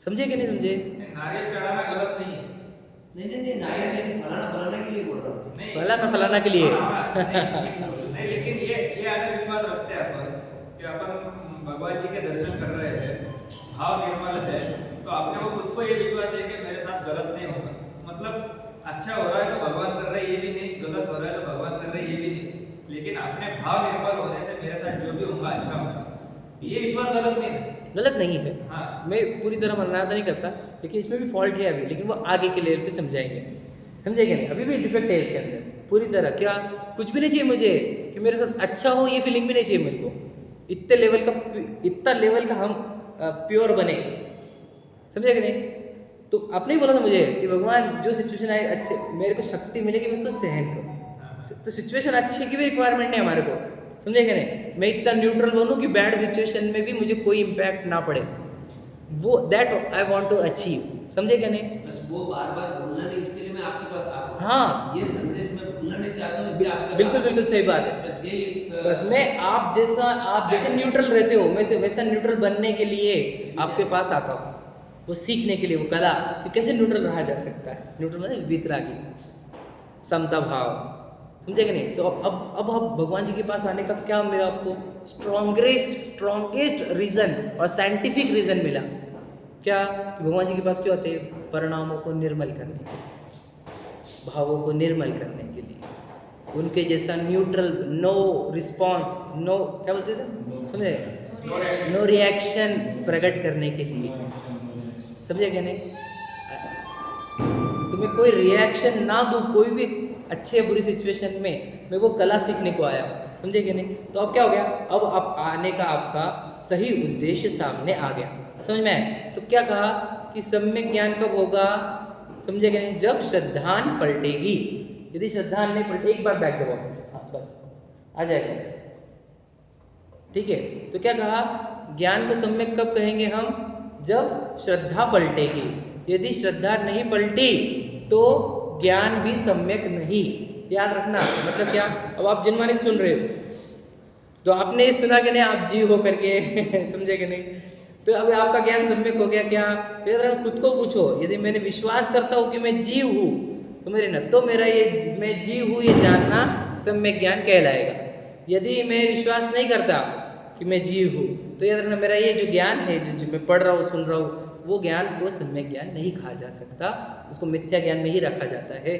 समझे कि नहीं समझे? नारियल चढ़ाना गलत नहीं है। नहीं नारियल फलाना के लिए बोल रहा हूँ। नहीं, फलाना के लिए। नहीं, लेकिन ये अगर विश्वास रखते हैं अपन कि अपन भगवान जी के दर्शन कर रहे हैं, भाव निर्मल है, तो आपने वो खुद को ये विश्वास है कि मेरे साथ गलत नहीं होगा। मतलब अच्छा हो रहा है तो भगवान कर रहे हैं, ये भी नहीं, गलत हो रहा है तो भगवान कर रहे हैं, ये भी नहीं। लेकिन अपने भाव निर्मल होने से मेरे साथ जो भी होगा अच्छा होगा, ये विश्वास गलत नहीं है। गलत नहीं है। हाँ। मैं पूरी तरह मना तो नहीं करता, लेकिन इसमें भी फॉल्ट है अभी, लेकिन वो आगे के लेवल पे समझाएंगे। समझेंगे नहीं? अभी भी डिफेक्ट है इसके अंदर पूरी तरह। क्या? कुछ भी नहीं चाहिए मुझे कि मेरे साथ अच्छा हो, ये फीलिंग भी नहीं चाहिए मेरे को। इतना लेवल का हम प्योर बने। समझे कि नहीं? तो आपने ही बोला था मुझे कि भगवान जो सिचुएशन आए अच्छे, मेरे को शक्ति मिलेगी मैं उसको सहन करूँ। तो सिचुएशन अच्छी की भी रिक्वायरमेंट नहीं हमारे को। समझे कि नहीं? मैं इतना न्यूट्रल बनूं कि बैड सिचुएशन में भी मुझे कोई इम्पैक्ट ना पड़े। वो that I want to achieve. समझे क्या नहीं? बस वो बार भूलना नहीं, इसके लिए मैं आपके पास आ रहा हूँ। हाँ, ये संदेश मैं भूलना नहीं चाहता हूँ, इसलिए आपके बिल्कुल सही बात है। बस ये बस मैं आप जैसे न्यूट्रल रहते हो, मैं से वैसा न्यूट्रल बनने के लिए आपके पास आता हूँ, वो सीखने के लिए, वो कला कि कैसे न्यूट्रल रहा जा सकता है। न्यूट्रल मतलब वितरागी, समता भाव। समझे कि नहीं? तो अब भगवान जी के पास आने का क्या मेरा आपको स्ट्रॉन्गेस्ट रीजन और साइंटिफिक रीजन मिला। क्या? कि भगवान जी के पास क्यों आते हैं? परिणामों को निर्मल करने के लिए, भावों को निर्मल करने के लिए, उनके जैसा न्यूट्रल, नो रिस्पॉन्स, नो क्या बोलते थे, समझे, नो रिएक्शन प्रकट करने के लिए। समझे क्या नहीं? तुम्हें कोई रिएक्शन ना दूँ कोई भी अच्छे बुरी सिचुएशन में, मैं वो कला सीखने को आया। समझे कि नहीं? तो अब क्या हो गया? अब आप आने का आपका सही उद्देश्य सामने आ गया। समझ में आया? तो क्या कहा कि सम्यक ज्ञान कब होगा? समझे कि नहीं? जब श्रद्धान पलटेगी। यदि श्रद्धान नहीं पलटे, एक बार बैक दबाओ सिर्फ, हाँ बस आ जाएगा। ठीक है? तो क्या कहा? ज्ञान को सम्यक कब कहेंगे हम? जब श्रद्धा पलटेगी। यदि श्रद्धा नहीं पलटी तो ज्ञान भी सम्यक नहीं। याद रखना। मतलब क्या? अब आप जिनवानी सुन रहे हो तो आपने सुना कि नहीं, आप जीव हो करके समझे कि नहीं? तो अब आपका ज्ञान सम्यक हो गया क्या? फिर खुद को पूछो, यदि मैंने विश्वास करता हूँ कि मैं जीव हूँ तो मेरे न तो मेरा ये मैं जीव हूँ ये जानना सम्यक ज्ञान कहलाएगा। यदि मैं विश्वास नहीं करता कि मैं जीव हूँ तो याद रखना मेरा ये जो ज्ञान है, जो मैं पढ़ रहा हूँ, सुन रहा हूँ, वो ज्ञान को सम्यक ज्ञान नहीं कहा जा सकता, उसको मिथ्या ज्ञान में ही रखा जाता है।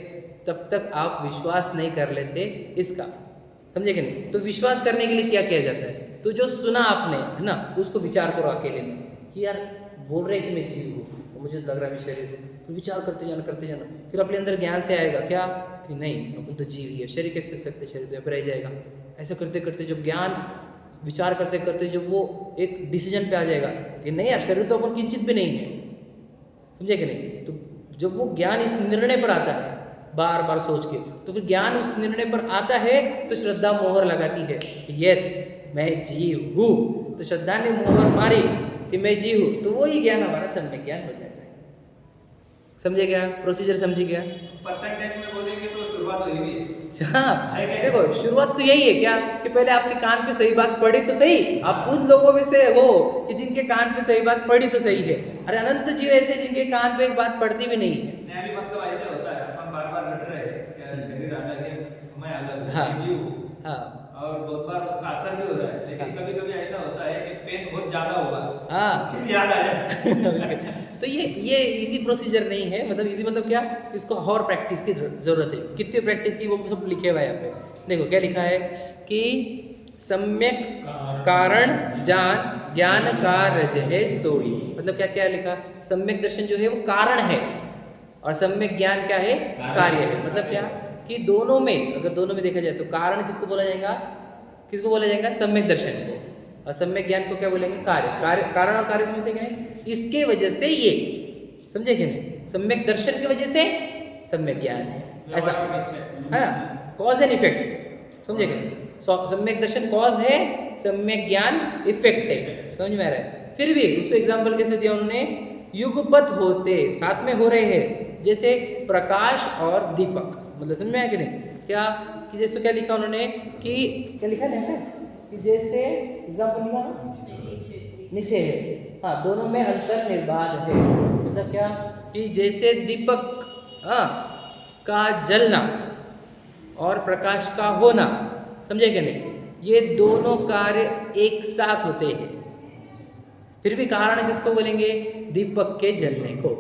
तब तक आप विश्वास नहीं कर लेते इसका। समझे कि नहीं? तो विश्वास करने के लिए क्या किया जाता है? तो जो सुना आपने है ना, उसको विचार करो अकेले में कि यार बोल रहे कि मैं जीव हूँ, तो मुझे लग रहा है मैं शरीर हूँ। तो विचार करते जाना, फिर अपने अंदर ज्ञान से आएगा क्या कि नहीं, अपन तो जीव ही है, शरीर कैसे सकते, शरीर तो यहाँ पर रह जाएगा। ऐसा करते करते जब ज्ञान विचार करते करते जब वो एक डिसीजन पे आ जाएगा कि नहीं यार, शरीर तो अपन किंचित भी नहीं है, समझे कि नहीं, तो जब वो ज्ञान इस निर्णय पर आता है बार बार सोच के, तो फिर ज्ञान उस निर्णय पर आता है तो श्रद्धा मोहर लगाती है कि यस मैं जीव हूँ। तो श्रद्धा ने मोहर मारी कि मैं जीव हूँ, तो वही ज्ञान हमारा सम्यक ज्ञान हो जाता है। समझे क्या प्रोसीजर, समझे क्या? परसेंटेज में बोलेंगे तो शुरुआत हुई भी है। हाँ देखो, शुरुआत तो यही है क्या कि पहले आपके कान पे सही बात पड़ी तो सही। आप उन लोगों में से हो कि जिनके कान पे सही बात पड़ी तो सही है। अरे अनंत जीव ऐसे जिनके कान पे एक बात पड़ती भी नहीं है। नहीं, अभी मतलब ऐसे होता है, अपन बार बार लड़ रहे हैं क्या शरीर अलग है, मैं अलग हूँ, हाँ। मैं जीव हूँ। हाँ और बहुत बार उसका असर भी हो रहा है, लेकिन कभी कभी ऐसा होता है कि पेन बहुत ज्यादा हुआ, हाँ फिर याद आ जाता है। तो ये इजी प्रोसीजर नहीं है। मतलब इजी मतलब क्या, इसको और प्रैक्टिस की जरूरत है। कितनी प्रैक्टिस की वो सब लिखे हुआ है यहाँ पे। देखो क्या लिखा है कि सम्यक कारण जान ज्ञान कारज है सोई। मतलब क्या क्या लिखा, सम्यक दर्शन जो है वो कारण है और सम्यक ज्ञान क्या है, कार्य है। मतलब क्या कि दोनों में, अगर दोनों में देखा जाए तो कारण किसको बोला जाएगा, किसको बोला जाएगा, सम्यक दर्शन को, और सम्यक ज्ञान को क्या बोलेंगे, कार्य। कारण और कार्य समझते हैं, इसके वजह से ये, समझे कि नहीं, सम्यक दर्शन की वजह से सम्यक ज्ञान है, ऐसा है ना, कॉज एंड इफेक्ट, समझे कि नहीं। सम्यक दर्शन कॉज है, सम्यक ज्ञान इफेक्ट है। समझ में आ रहा है। फिर भी उसको एग्जाम्पल कैसे दिया उन्होंने, युगपत होते, साथ में हो रहे हैं, जैसे प्रकाश और दीपक। मतलब समझ में आया कि नहीं, क्या कि जैसे क्या लिखा उन्होंने कि क्या लिखा है कि जैसे एग्जाम्पल लिखा ना? नीचे है, हाँ, दोनों में अंतर निर्बाध है। मतलब क्या कि जैसे दीपक का जलना और प्रकाश का होना, समझे कि नहीं, ये दोनों कार्य एक साथ होते हैं। फिर भी कारण किसको बोलेंगे, दीपक के जलने को।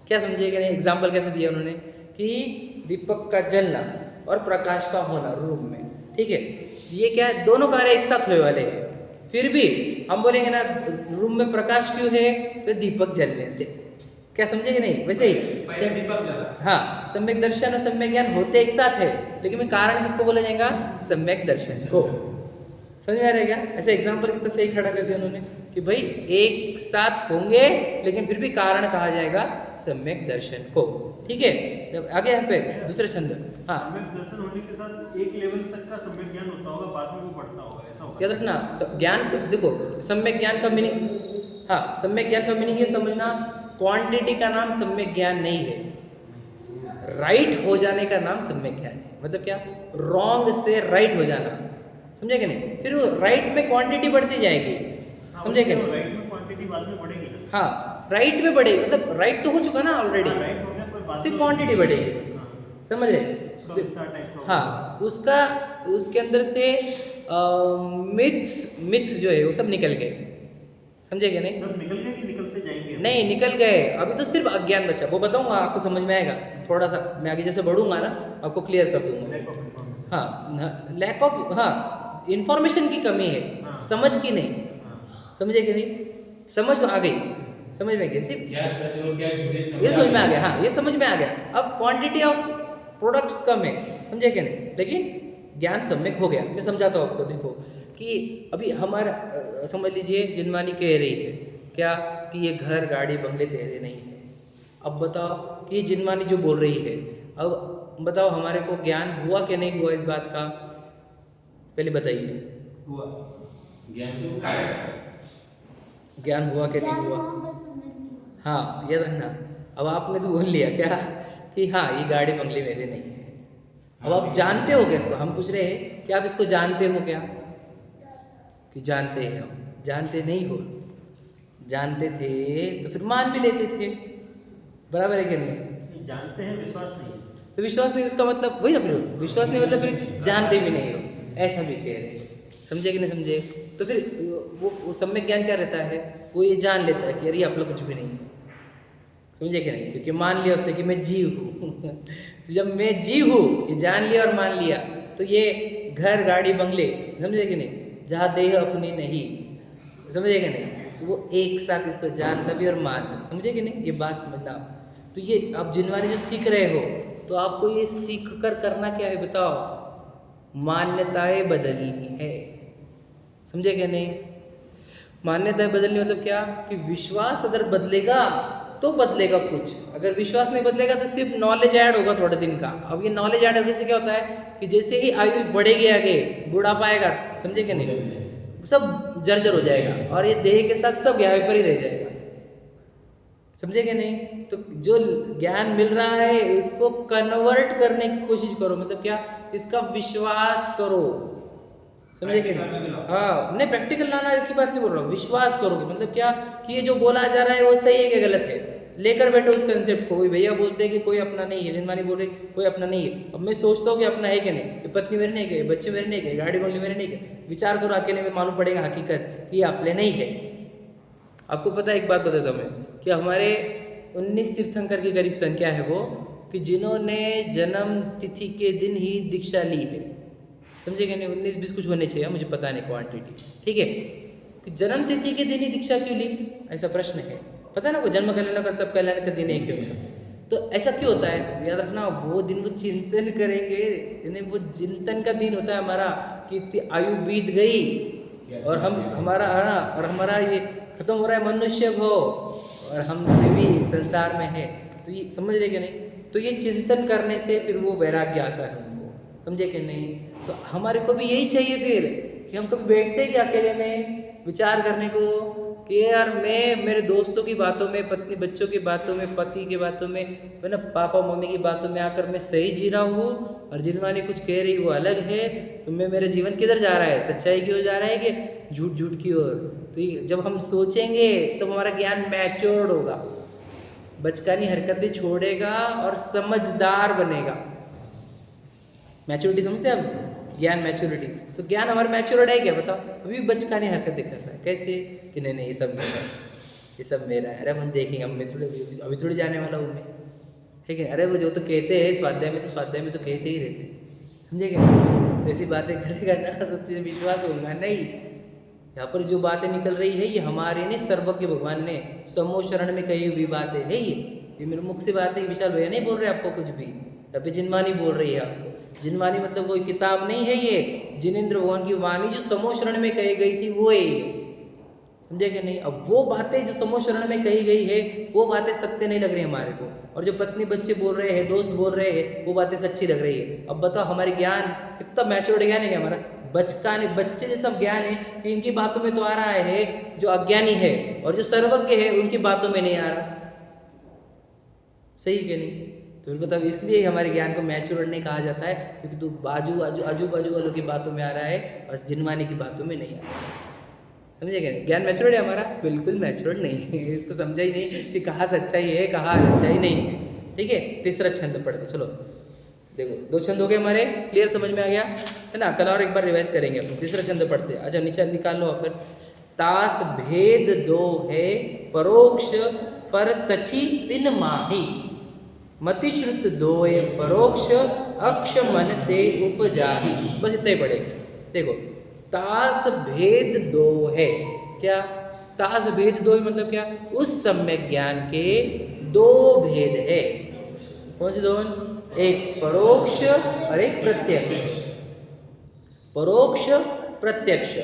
क्या समझे कि नहीं, एग्जाम्पल कैसे दिया उन्होंने कि दीपक का जलना और प्रकाश का होना रूम में, ठीक है, ये क्या है, दोनों कार्य एक साथ होने वाले हैं। फिर भी हम बोलेंगे ना रूम में प्रकाश क्यों है, तो दीपक जलने से। क्या समझे कि नहीं, वैसे ही पहले दीपक जला। हाँ, सम्यक दर्शन और सम्यक ज्ञान होते एक साथ है, लेकिन कारण किसको बोला जाएगा, सम्यक दर्शन को। समझ में आ रहा है क्या? ऐसे एग्जाम्पल कितना सही खड़ा कर दिया उन्होंने कि भाई एक साथ होंगे, लेकिन फिर भी कारण कहा जाएगा सम्यक दर्शन को। ठीक है, जब आगे यहाँ पे दूसरे छंद, हाँ, सम्यक दर्शन होने के साथ एक लेवल तक का सम्यक ज्ञान होता होगा, बाद में वो बढ़ता होगा, ऐसा होगा। याद रखना ज्ञान से, देखो सम्यक ज्ञान का मीनिंग, हाँ, सम्यक ज्ञान का मीनिंग ये समझना, क्वांटिटी का नाम सम्यक ज्ञान नहीं है, राइट हो जाने का नाम सम्यक ज्ञान है। मतलब क्या, रॉन्ग से राइट हो जाना, समझे कि नहीं, फिर वो राइट में क्वांटिटी बढ़ती जाएगी, समझे कि नहीं, राइट में क्वांटिटी बाद में बढ़ेगी ना। हाँ, राइट में बढ़ेगी, मतलब राइट तो हो चुका ना ऑलरेडी, राइट हो गया, पर बाद सिर्फ में क्वांटिटी बढ़ेगी बस, समझ रहे। उसका विस्तार टाइप का हाँ, उसका उसके अंदर से मिथ जो है वो सब निकल गए, समझे क्या नहीं, सब निकल गए कि निकलते जाएंगे? नहीं निकल गए, अभी तो सिर्फ अज्ञान बचा। वो बताऊंगा आपको, समझ में आएगा थोड़ा सा, मैं आगे जैसे बढ़ूंगा ना आपको क्लियर कर दूंगा। Lack of information। हाँ, लैक ऑफ, हाँ, इंफॉर्मेशन की कमी है, हाँ। समझ की नहीं, हाँ। समझे कि नहीं, समझ आ गई, समझ में गई, सिर्फ क्या सच और क्या झूठ ये समझ में आ गया। हाँ, ये समझ में आ गया। अब क्वांटिटी ऑफ प्रोडक्ट्स कम है, समझे क्या नहीं, लेकिन ज्ञान सम्यक हो गया। मैं समझाता हूँ आपको, देखो कि अभी हमारा समझ लीजिए जिनवानी कह रही है क्या कि ये घर गाड़ी बंगले तेरे नहीं है। अब बताओ कि जिनवानी जो बोल रही है, अब बताओ हमारे को ज्ञान हुआ कि नहीं हुआ इस बात का, पहले बताइए। हुआ ज्ञान तो ज्ञान हुआ कि नहीं हुआ? हाँ, याद रखना। अब आपने तो बोल लिया क्या कि हाँ ये गाड़ी बंगले मेरे नहीं है। अब आप जानते हो क्या इसको, हम पूछ रहे हैं कि आप इसको जानते हो क्या, कि जानते हैं हम, जानते नहीं हो, जानते थे तो फिर मान भी लेते थे, बराबर है कि नहीं? जानते हैं, विश्वास नहीं है। तो विश्वास नहीं, इसका मतलब वही ना, फिर विश्वास नहीं मतलब फिर जानते भी नहीं हो, ऐसा भी कह रहे हैं, समझे कि नहीं समझे। तो फिर वो सम्यक ज्ञान क्या रहता है, वो ये जान लेता है कि अरे आप लोग कुछ भी नहीं है, समझे कि नहीं, क्योंकि मान लिया उसने कि मैं जीव हूँ। जब मैं जीव हूँ ये जान लिया और मान लिया, तो ये घर गाड़ी बंगले, समझे कि नहीं, जहाँ देह अपनी नहीं, समझे कि नहीं, तो वो एक साथ इसको जानता भी और मानता भी, समझे कि नहीं, ये बात समझना आप। तो ये आप जिनवानी जो सीख रहे हो, तो आपको ये सीख कर करना क्या है बताओ, मान्यताएं बदलनी है, समझे क्या नहीं? मान्यताएं बदलनी मतलब क्या कि विश्वास अगर बदलेगा तो बदलेगा कुछ, अगर विश्वास नहीं बदलेगा तो सिर्फ नॉलेज ऐड होगा थोड़े दिन का। अब ये नॉलेज ऐड होने से क्या होता है कि जैसे ही आयु बढ़ेगी आगे बुढ़ापा आएगा, समझे क्या नहीं, सब जर्जर हो जाएगा और ये देह के साथ सब यहाँ पर ही रह जाएगा, समझे क्या नहीं? तो जो ज्ञान मिल रहा है इसको कन्वर्ट करने की कोशिश करो, मतलब क्या, इसका विश्वास करो, समझे क्या नहीं? हाँ, नहीं प्रैक्टिकल लाना की बात नहीं बोल रहा हूँ, विश्वास करोगे मतलब क्या कि ये जो बोला जा रहा है वो सही है कि गलत है, लेकर बैठो उस कंसेप्ट को। कोई भैया बोलते हैं कि कोई अपना नहीं है, जिनवानी बोल रही कोई अपना नहीं है, अब मैं सोचता हूँ कि अपना है कि नहीं, ये पत्नी मेरी नहीं है, बच्चे मेरे नहीं है, गाड़ी बोलने मेरे नहीं है, विचार करो अकेले में मालूम पड़ेगा हकीकत कि ये अपने नहीं है। आपको पता है, एक बात बताता हूँ मैं कि हमारे 19 तीर्थंकर की करीब संख्या है वो कि जिन्होंने जन्म तिथि के दिन ही दीक्षा ली है, समझे क्या नहीं? 19-20 कुछ होने चाहिए, मुझे पता नहीं क्वांटिटी, ठीक है? कि जन्म तिथि के दिन ही दीक्षा क्यों ली, ऐसा प्रश्न है। पता है ना, वो जन्म कल्याण कर तब कल्याण का दिन है क्यों? तो ऐसा क्यों होता है, याद रखना, वो दिन वो चिंतन करेंगे, यानी वो चिंतन का दिन होता है हमारा कि इतनी आयु बीत गई और हम हमारा और हमारा ये खत्म हो रहा है मनुष्य हो और हम भी संसार में है, तो ये समझ रहे क्या नहीं? तो ये चिंतन करने से फिर वो वैराग्य आता है उनको, समझे कि नहीं? तो हमारे को भी यही चाहिए फिर कि हम कभी बैठते कि अकेले में विचार करने को कि यार मैं मेरे दोस्तों की बातों में, पत्नी बच्चों की बातों में, पति की बातों में, है ना, पापा मम्मी की बातों में आकर मैं सही जी रहा हूँ और जिनवानी कुछ कह रही वो अलग है, तो मैं मेरा जीवन किधर जा रहा है, सच्चाई की ओर जा रहा है कि झूठ झूठ की ओर? तो जब हम सोचेंगे तो हमारा ज्ञान मैच्योर्ड होगा, बचकानी हरकतें छोड़ेगा और समझदार बनेगा। मैच्योरिटी समझते हैं आप, ज्ञान मैच्योरिटी, तो ज्ञान हमारा मैच्योर्ड है क्या बताओ? अभी बचकानी हरकतें कर रहा है, कैसे कि नहीं नहीं ये सब मेरा है, ये सब मेरा है, अरे हम देखेंगे, अब मैं थोड़ी अभी थोड़ी जाने वाला हूँ मैं, ठीक है? अरे वो जो तो कहते हैं स्वाध्याय में, तो स्वाध्याय में तो कहते ही रहते, समझे क्या? तो ऐसी बातें करेगा ना तो तुझे विश्वास होगा नहीं। यहाँ पर जो बातें निकल रही है ये हमारे नहीं, सर्वज्ञ भगवान ने समूह शरण में कही हुई बातें है, ये मेरे मुख से बातें विशाल भैया नहीं बोल रहे आपको कुछ भी, अभी जिनवानी बोल रही है आपको। जिनवानी मतलब कोई किताब नहीं है, ये जिनेंद्र भगवान की वाणी जो समूह शरण में कही गई थी वो है ये, समझे कि नहीं? अब वो बातें जो समूह शरण में कही गई है वो बातें सत्य नहीं लग रही हमारे को, और जो पत्नी बच्चे बोल रहे हैं, दोस्त बोल रहे हैं, वो बातें सच्ची लग रही है। अब बताओ हमारे ज्ञान कितना मैच्योर्ड ज्ञान है हमारा, बच्चे जैसा ज्ञान है कि इनकी बातों में तो आ रहा है जो अज्ञानी है, और जो सर्वज्ञ है उनकी बातों में नहीं आ रहा, सही कि नहीं? तो बताओ इसलिए हमारे ज्ञान को मैच्योर्ड नहीं कहा जाता है, क्योंकि तू आजू बाजू वालों की बातों में आ रहा है और जिनवानी की बातों में नहीं आ रहा है, समझे क्या? ज्ञान मैच्योर्ड है हमारा? बिल्कुल मैच्योर्ड नहीं है, इसको समझा ही नहीं कि कहाँ सच्चाई है कहाँ सच्चाई नहीं है, ठीक है? तीसरा छंद पढ़ते चलो, देखो 2 छंद हो गए हमारे, क्लियर समझ में आ गया है ना? कल और एक बार रिवाइज करेंगे अपन। तीसरा छंद पढ़ते, अच्छा नीचे निकाल लो फिर। तास भेद दो है परोक्ष पर तछि तिन माही, मति श्रुत दोए परोक्ष अक्ष मन ते उपजाही। बस इतना ही पढ़े। देखो तास भेद दो है, क्या तास भेद दो है मतलब क्या? उस सम्यक ज्ञान के 2 भेद है। कौन से 2? एक परोक्ष और एक प्रत्यक्ष। परोक्ष प्रत्यक्ष।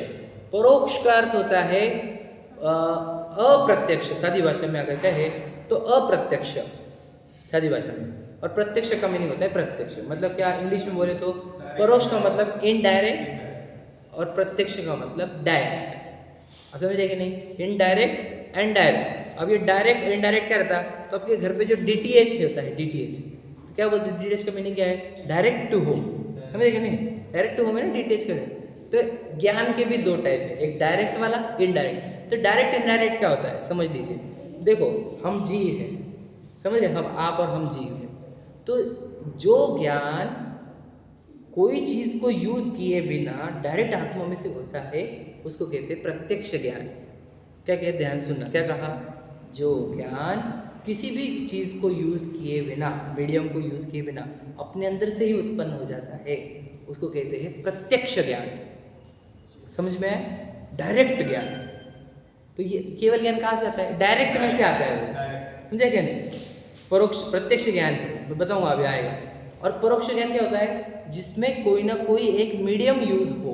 परोक्ष का अर्थ होता है अप्रत्यक्ष, सादी भाषा में अगर कहे तो अप्रत्यक्ष सादी भाषा में, और प्रत्यक्ष का मीनिंग होता है प्रत्यक्ष। मतलब क्या इंग्लिश में बोले तो परोक्ष का मतलब इनडायरेक्ट और प्रत्यक्ष का मतलब डायरेक्ट। आप समझे कि नहीं? Indirect and direct. अब ये डायरेक्ट इनडायरेक्ट क्या रहता? तो आपके घर पे जो DTH होता है, DTH तो क्या बोलते हैं? DTH का मीनिंग क्या है? Direct to home. समझे कि नहीं? डायरेक्ट टू होम है ना DTH का। तो ज्ञान के भी 2 टाइप है, एक डायरेक्ट वाला, इनडायरेक्ट। तो डायरेक्ट इनडायरेक्ट क्या होता है समझ लीजिए। देखो हम जीव हैं, समझ रहे? हम आप और हम जीव हैं। तो जो ज्ञान कोई चीज़ को यूज़ किए बिना डायरेक्ट आत्मा में से होता है उसको कहते हैं प्रत्यक्ष ज्ञान। क्या कहते? ध्यान सुनना, क्या कहा? जो ज्ञान किसी भी चीज़ को यूज़ किए बिना, मीडियम को यूज़ किए बिना अपने अंदर से ही उत्पन्न हो जाता है उसको कहते हैं प्रत्यक्ष ज्ञान। समझ में आया? डायरेक्ट ज्ञान। तो ये केवल ज्ञान कहाँ से आता है? डायरेक्ट में से आता है वो, समझा क्या नहीं? परोक्ष प्रत्यक्ष ज्ञान मैं बताऊंगा अभी आएगा। और परोक्ष ज्ञान क्या होता है? जिसमें कोई ना कोई एक मीडियम यूज हो।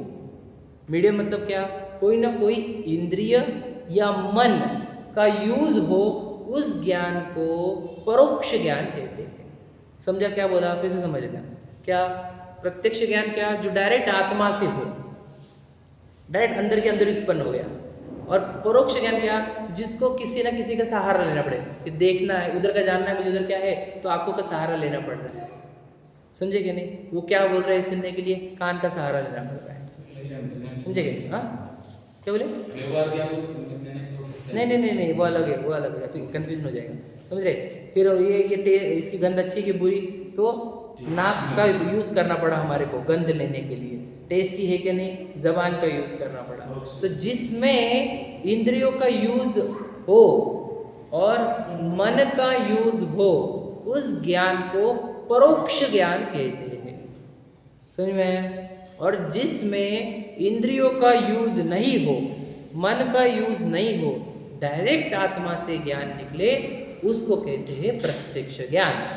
मीडियम मतलब क्या? कोई ना कोई इंद्रिय या मन का यूज हो, उस ज्ञान को परोक्ष ज्ञान कहते हैं। समझा क्या बोला? फिर से समझ लेना। क्या प्रत्यक्ष ज्ञान? क्या जो डायरेक्ट आत्मा से हो, डायरेक्ट अंदर के अंदर उत्पन्न हो गया। और परोक्ष ज्ञान क्या? जिसको किसी ना किसी का सहारा लेना पड़े, कि देखना है, उधर का जानना है मुझे उधर क्या है, तो आंखों का सहारा लेना पड़ रहा है। समझे कि नहीं? वो क्या बोल रहे हैं सुनने के लिए? कान का सहारा लेना पड़ रहा है। समझे कि नहीं? हाँ, क्या बोले? व्यवहार क्या वो कहने से हो सकता है? नहीं नहीं नहीं नहीं, वो अलग है, वो अलग है, फिर कन्फ्यूजन हो जाएगा। समझ रहे? फिर इसकी गंध अच्छी कि बुरी, तो नाक का यूज़ करना पड़ा हमारे को गंध लेने के लिए। टेस्टी है कि नहीं, जबान का यूज़ करना पड़ा। तो जिसमें इंद्रियों का यूज़ हो और मन का यूज़ हो, उस ज्ञान को परोक्ष ज्ञान कहते हैं। समझ में? और जिसमें इंद्रियों का यूज़ नहीं हो, मन का यूज़ नहीं हो, डायरेक्ट आत्मा से ज्ञान निकले, उसको कहते हैं प्रत्यक्ष ज्ञान।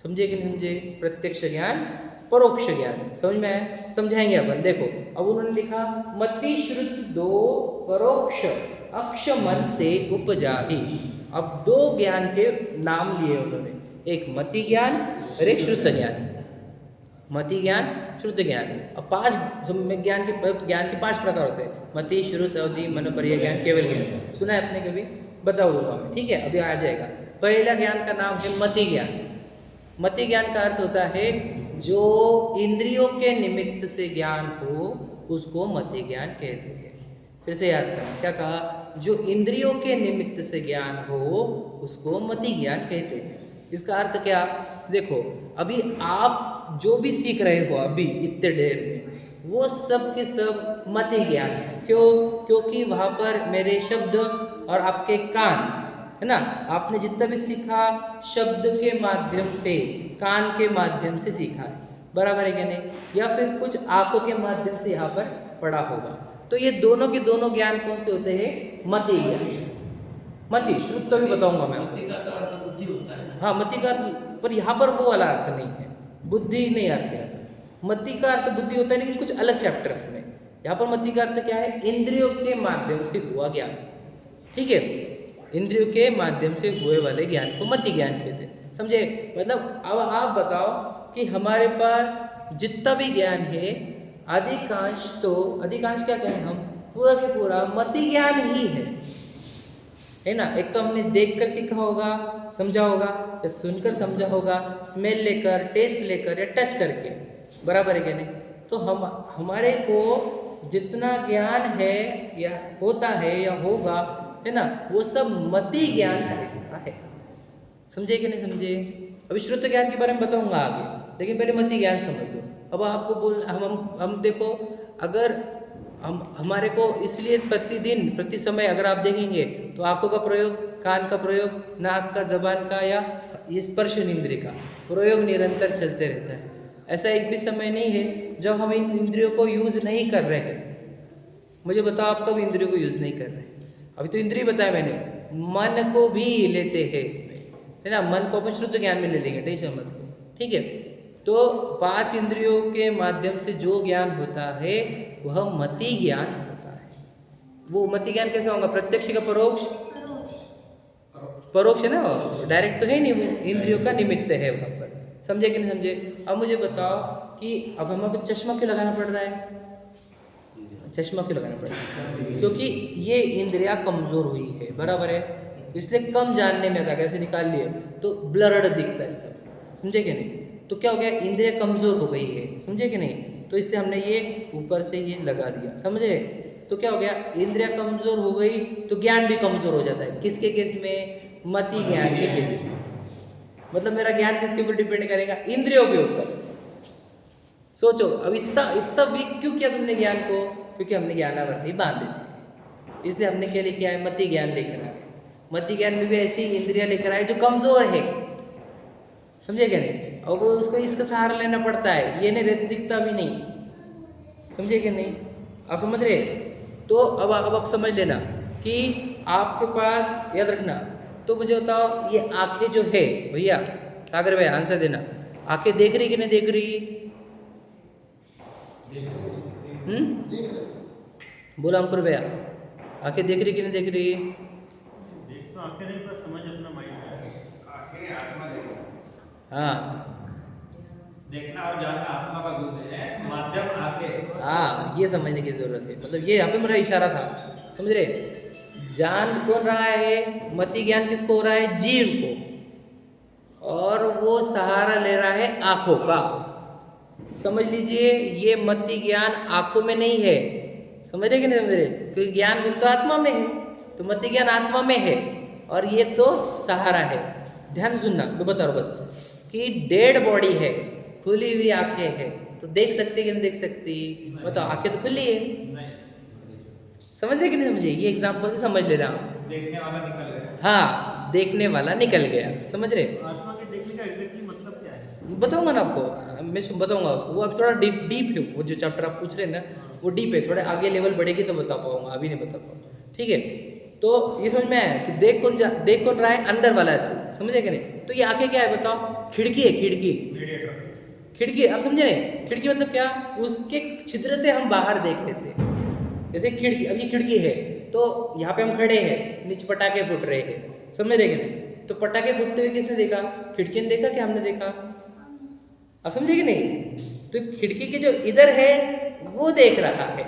समझे कि नहीं समझे? प्रत्यक्ष ज्ञान, परोक्ष ज्ञान। समझ में आया? समझाएंगे अपन। देखो अब उन्होंने लिखा मति श्रुत दो परोक्ष अक्ष मन ते उपजाहि। अब दो ज्ञान के नाम लिए उन्होंने, एक मति ज्ञान और एक श्रुत ज्ञान। मति ज्ञान, श्रुत ज्ञान। अब पांच ज्ञान के 5 प्रकार होते हैं: मति, श्रुत, अवधि, मनोपर्य ज्ञान, केवल ज्ञान। सुना है आपने कभी? बताओ दोनों में, ठीक है? अभी आ जाएगा। पहला ज्ञान का नाम है मति ज्ञान। मति ज्ञान का अर्थ होता है जो इंद्रियों के निमित्त से ज्ञान हो, उसको मति ज्ञान कहते हैं। फिर से याद करना, क्या कहा? जो इंद्रियों के निमित्त से ज्ञान हो, उसको मति ज्ञान कहते हैं। इसका अर्थ क्या? देखो अभी आप जो भी सीख रहे हो अभी इतने देर में, वो सब के सब मति ज्ञान है। क्यों? क्योंकि वहाँ पर मेरे शब्द और आपके कान, है ना, आपने जितना भी सीखा शब्द के माध्यम से, कान के माध्यम से सीखा है, बराबर है क्या नहीं? या फिर कुछ आंखों के माध्यम से यहाँ पर पढ़ा होगा। तो ये दोनों के दोनों ज्ञान कौन से होते हैं? मति ज्ञान। मति, श्रुत तो भी बताऊंगा मैं। मति का तो अर्थ बुद्धि होता है। हाँ, मति का, पर यहाँ पर वो वाला अर्थ नहीं है, बुद्धि नहीं अर्थ है। मति का अर्थ बुद्धि होता है, लेकिन कुछ अलग चैप्टर्स में। यहाँ पर मति का अर्थ क्या है? इंद्रियों के माध्यम से हुआ ज्ञान। ठीक है? इंद्रियों के माध्यम से हुए वाले ज्ञान को मति ज्ञान कहते हैं। समझे? मतलब अब आप बताओ कि हमारे पास जितना भी ज्ञान है, अधिकांश क्या कहें हम, पूरा के पूरा मति ज्ञान ही है ना? एक तो हमने देखकर सीखा होगा, समझा होगा, या सुनकर समझा होगा, स्मेल लेकर, टेस्ट लेकर, या टच करके, बराबर है क्या नहीं? तो हमारे को जितना ज्ञान है या होता है या होगा, है ना, वो सब मति ज्ञान टाइप का है। समझे कि नहीं समझे? अभी श्रुत ज्ञान के बारे में बताऊंगा आगे, लेकिन पहले मति ज्ञान समझ लो। अब आपको बोल हम देखो, अगर हमारे को इसलिए प्रतिदिन प्रति समय अगर आप देखेंगे तो आंखों का प्रयोग, कान का प्रयोग, नाक का, जबान का, या स्पर्श इंद्रिय का प्रयोग निरंतर चलते रहता है। ऐसा एक भी समय नहीं है जब हम इन इंद्रियों को यूज़ नहीं कर रहे हैं। मुझे बताओ आप कब इंद्रियों को यूज़ नहीं कर रहे हैं? अभी तो इंद्रिय बताया मैंने, मन को भी लेते हैं इसमें, है ना? मन को अपन शुद्ध ज्ञान में ले लेंगे, टेंशन मत लो, ठीक है? तो 5 इंद्रियों के माध्यम से जो ज्ञान होता है वह मति ज्ञान होता है। वो मति ज्ञान कैसा होगा? प्रत्यक्ष का परोक्ष? परोक्ष है ना, डायरेक्ट तो है नहीं, वो इंद्रियों का निमित्त है वहाँ पर। समझे कि नहीं समझे? अब मुझे बताओ कि अब हमको चश्मा क्यों लगाना पड़ रहा है? चश्मा क्यों लगाना पड़ रहा है? क्योंकि ये इंद्रियां कमजोर हुई है, बराबर है, इसलिए कम जानने में आता है। कैसे निकाल लिए तो ब्लर्ड दिखता है सब, समझे कि नहीं? तो क्या हो गया? इंद्रिया कमजोर हो गई है, समझे कि नहीं? तो इसलिए हमने ये ऊपर से ये लगा दिया, समझे? तो क्या हो गया? इंद्रिया कमजोर हो गई तो ज्ञान भी कमजोर हो जाता है। किसके केस में? मति ज्ञान के केस में। मतलब मेरा ज्ञान किसके ऊपर डिपेंड करेगा? इंद्रियों के ऊपर। सोचो, अब इतना वीक क्यों किया तुमने ज्ञान को? क्योंकि हमने ज्ञानावरणी बांधे थे, इसलिए हमने क्या लेके आए? मति ज्ञान लेकर आए। मति ज्ञान में भी ऐसी इंद्रिया लेकर आए जो कमजोर है, समझे क्या नहीं? और वो उसको इसका सहारा लेना पड़ता है, ये नहीं रहता, दिखता भी नहीं, समझे कि नहीं? आप समझ रहे? तो अब आप समझ लेना कि आपके पास, याद रखना। तो मुझे बताओ, ये आंखें जो है भैया, सागर भाई आंसर देना, आंखें देख रही कि नहीं देख रही? बोला अंकुर भैया, आंखें देख रही कि नहीं देख रही? देख तो आंखें नहीं, पर समझ अपना माइंड है। आखिर आत्मा देखो। हाँ देखना और जानना आत्मा का गुण है, माध्यम आंखें। हाँ, ये समझने की जरूरत है। मतलब ये यहाँ पे मेरा इशारा था, समझ रहे? जान कौन रहा है? मति ज्ञान किसको हो रहा है? जीव को। और वो सहारा ले रहा है आंखों का। समझ लीजिए, ये मति ज्ञान आंखों में नहीं है। समझ रहे कि नहीं समझ रहे? क्योंकि ज्ञान गुण तो आत्मा में है, तो मति ज्ञान आत्मा में है और ये तो सहारा है। ध्यान से सुनना, मैं बता रहा हूँ बस कि डेड बॉडी है, खुली हुई आंखें है, तो देख सकती कि नहीं देख सकती? बताओ, आंखें तो खुली है। नहीं, समझ रहे कि नहीं समझे? ये एग्जाम्पल से समझ ले रहा हूँ। देखने वाला निकल गया। हाँ, देखने वाला निकल गया। समझ रहे? आत्मा के देखने का एग्जैक्टली मतलब क्या है? बताऊंगा ना आपको, मैं बताऊंगा उसको। वो अब थोड़ा डीप है, वो जो चैप्टर आप पूछ रहे हैं ना, वो डीप है। थोड़े आगे लेवल बढ़ेगी तो बता पाऊंगा, अभी नहीं बता पाऊंगा। ठीक है, तो ये समझ में आया कि देख कौन रहा है? अंदर वाला चीज। समझे कि नहीं? तो ये आंखें क्या है बताओ? खिड़की है, खिड़की। मीडिएटर। खिड़की, आप समझे नहीं? खिड़की मतलब क्या? उसके छिद्र से हम बाहर देख लेते हैं। जैसे खिड़की, अब ये खिड़की है तो यहाँ पे हम खड़े हैं, नीचे पटाखे फूट रहे हैं। समझ रहे कि नहीं? तो पटाखे फूटते हुए किसने देखा? खिड़की ने देखा कि हमने देखा? आप समझे कि नहीं? तो खिड़की के जो इधर है वो देख रहा है,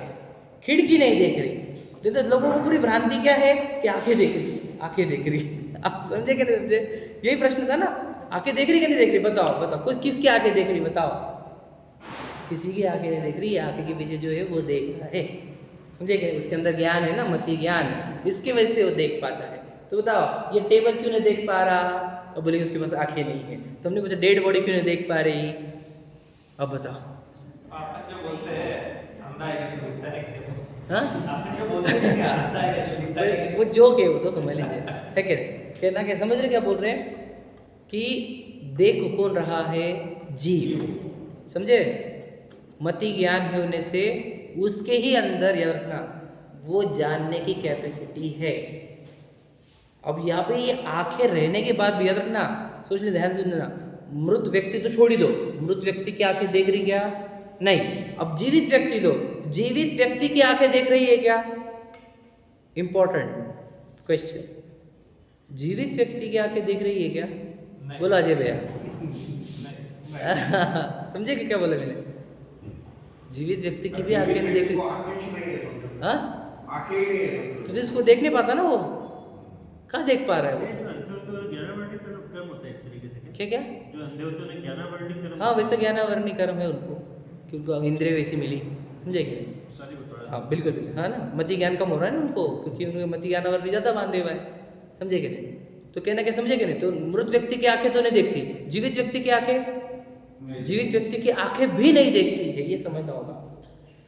खिड़की नहीं देख रही। तो लोगों को पूरी भ्रांति क्या है कि आंखें देख रही, आंखें देख रही। आप समझे कि नहीं समझे? यही प्रश्न था ना, आंखें देख रही कि नहीं देख रही? बताओ बताओ, कुछ किसकी आंखें देख रही? बताओ। किसी की आंखें नहीं देख रही, आंखें के पीछे जो है वो देख रहा है। समझे कि उसके अंदर ज्ञान है ना, मति ज्ञान, इसकी वजह से वो देख पाता है। तो बताओ, ये टेबल क्यों नहीं देख पा रहा? अब बोलेंगे उसके पास आंखें नहीं है। तो हमने पूछा डेड बॉडी क्यों नहीं देख पा रही? अब बताओ। आप जो बोलते हैं अंधा है कि दिखता नहीं है। हाँ, आप जो बोलते हैं कि अंधा है कि दिखता नहीं है। वो जोक है, वो तो समझ लीजिए, है क्या? कहना क्या, समझ रहे क्या बोल रहे हैं? कि देख कौन रहा है? जीव। समझे? मति ज्ञान होने से उसके ही अंदर, याद रखना, वो जानने की कैपेसिटी है। अब यहाँ पे ये आंखें रहने के बाद भी याद रखना, सोच ले, ध्यान से सुनना, मृत व्यक्ति तो छोड़ ही दो, मृत व्यक्ति की आंखें देख रही क्या? नहीं। अब जीवित व्यक्ति लो, जीवित व्यक्ति की आंखें देख रही है क्या? Important question. जीवित व्यक्ति की आंखें देख रही है क्या? बोलो अजय भैया। समझे कि क्या बोला मैंने? जीवित व्यक्ति की भी आंखें नहीं देख रही। आंखें ही नहीं है समझो। हाँ, आंखें ही नहीं है समझो। तो फिर इसको देख नहीं पाता ना, वो कहाँ देख पा रहा है ये वो? जो अंधे होते हैं ज्ञानावर्णी कर्म होता है एक तरीके से, क्या क्या? जो अंधे होते हैं ज्ञानावर्णी कर्म। हाँ, वैसे ज्ञानावरणी कर्म है उनको, क्योंकि इंद्रिय वैसी मिली। समझे कि नहीं? सारी को थोड़ा हाँ बिल्कुल बिल्कुल, हाँ ना, मति ज्ञान कम हो रहा है ना उनको, क्योंकि उनके मति ज्ञानावरणी ज़्यादा बांधे हुआ है। समझे कि नहीं? तो कहना क्या, समझे कि नहीं? तो मृत व्यक्ति की आंखें तो नहीं देखती, जीवित व्यक्ति की आंखें, जीवित व्यक्ति की आंखें भी नहीं देखती है, ये समझना होगा।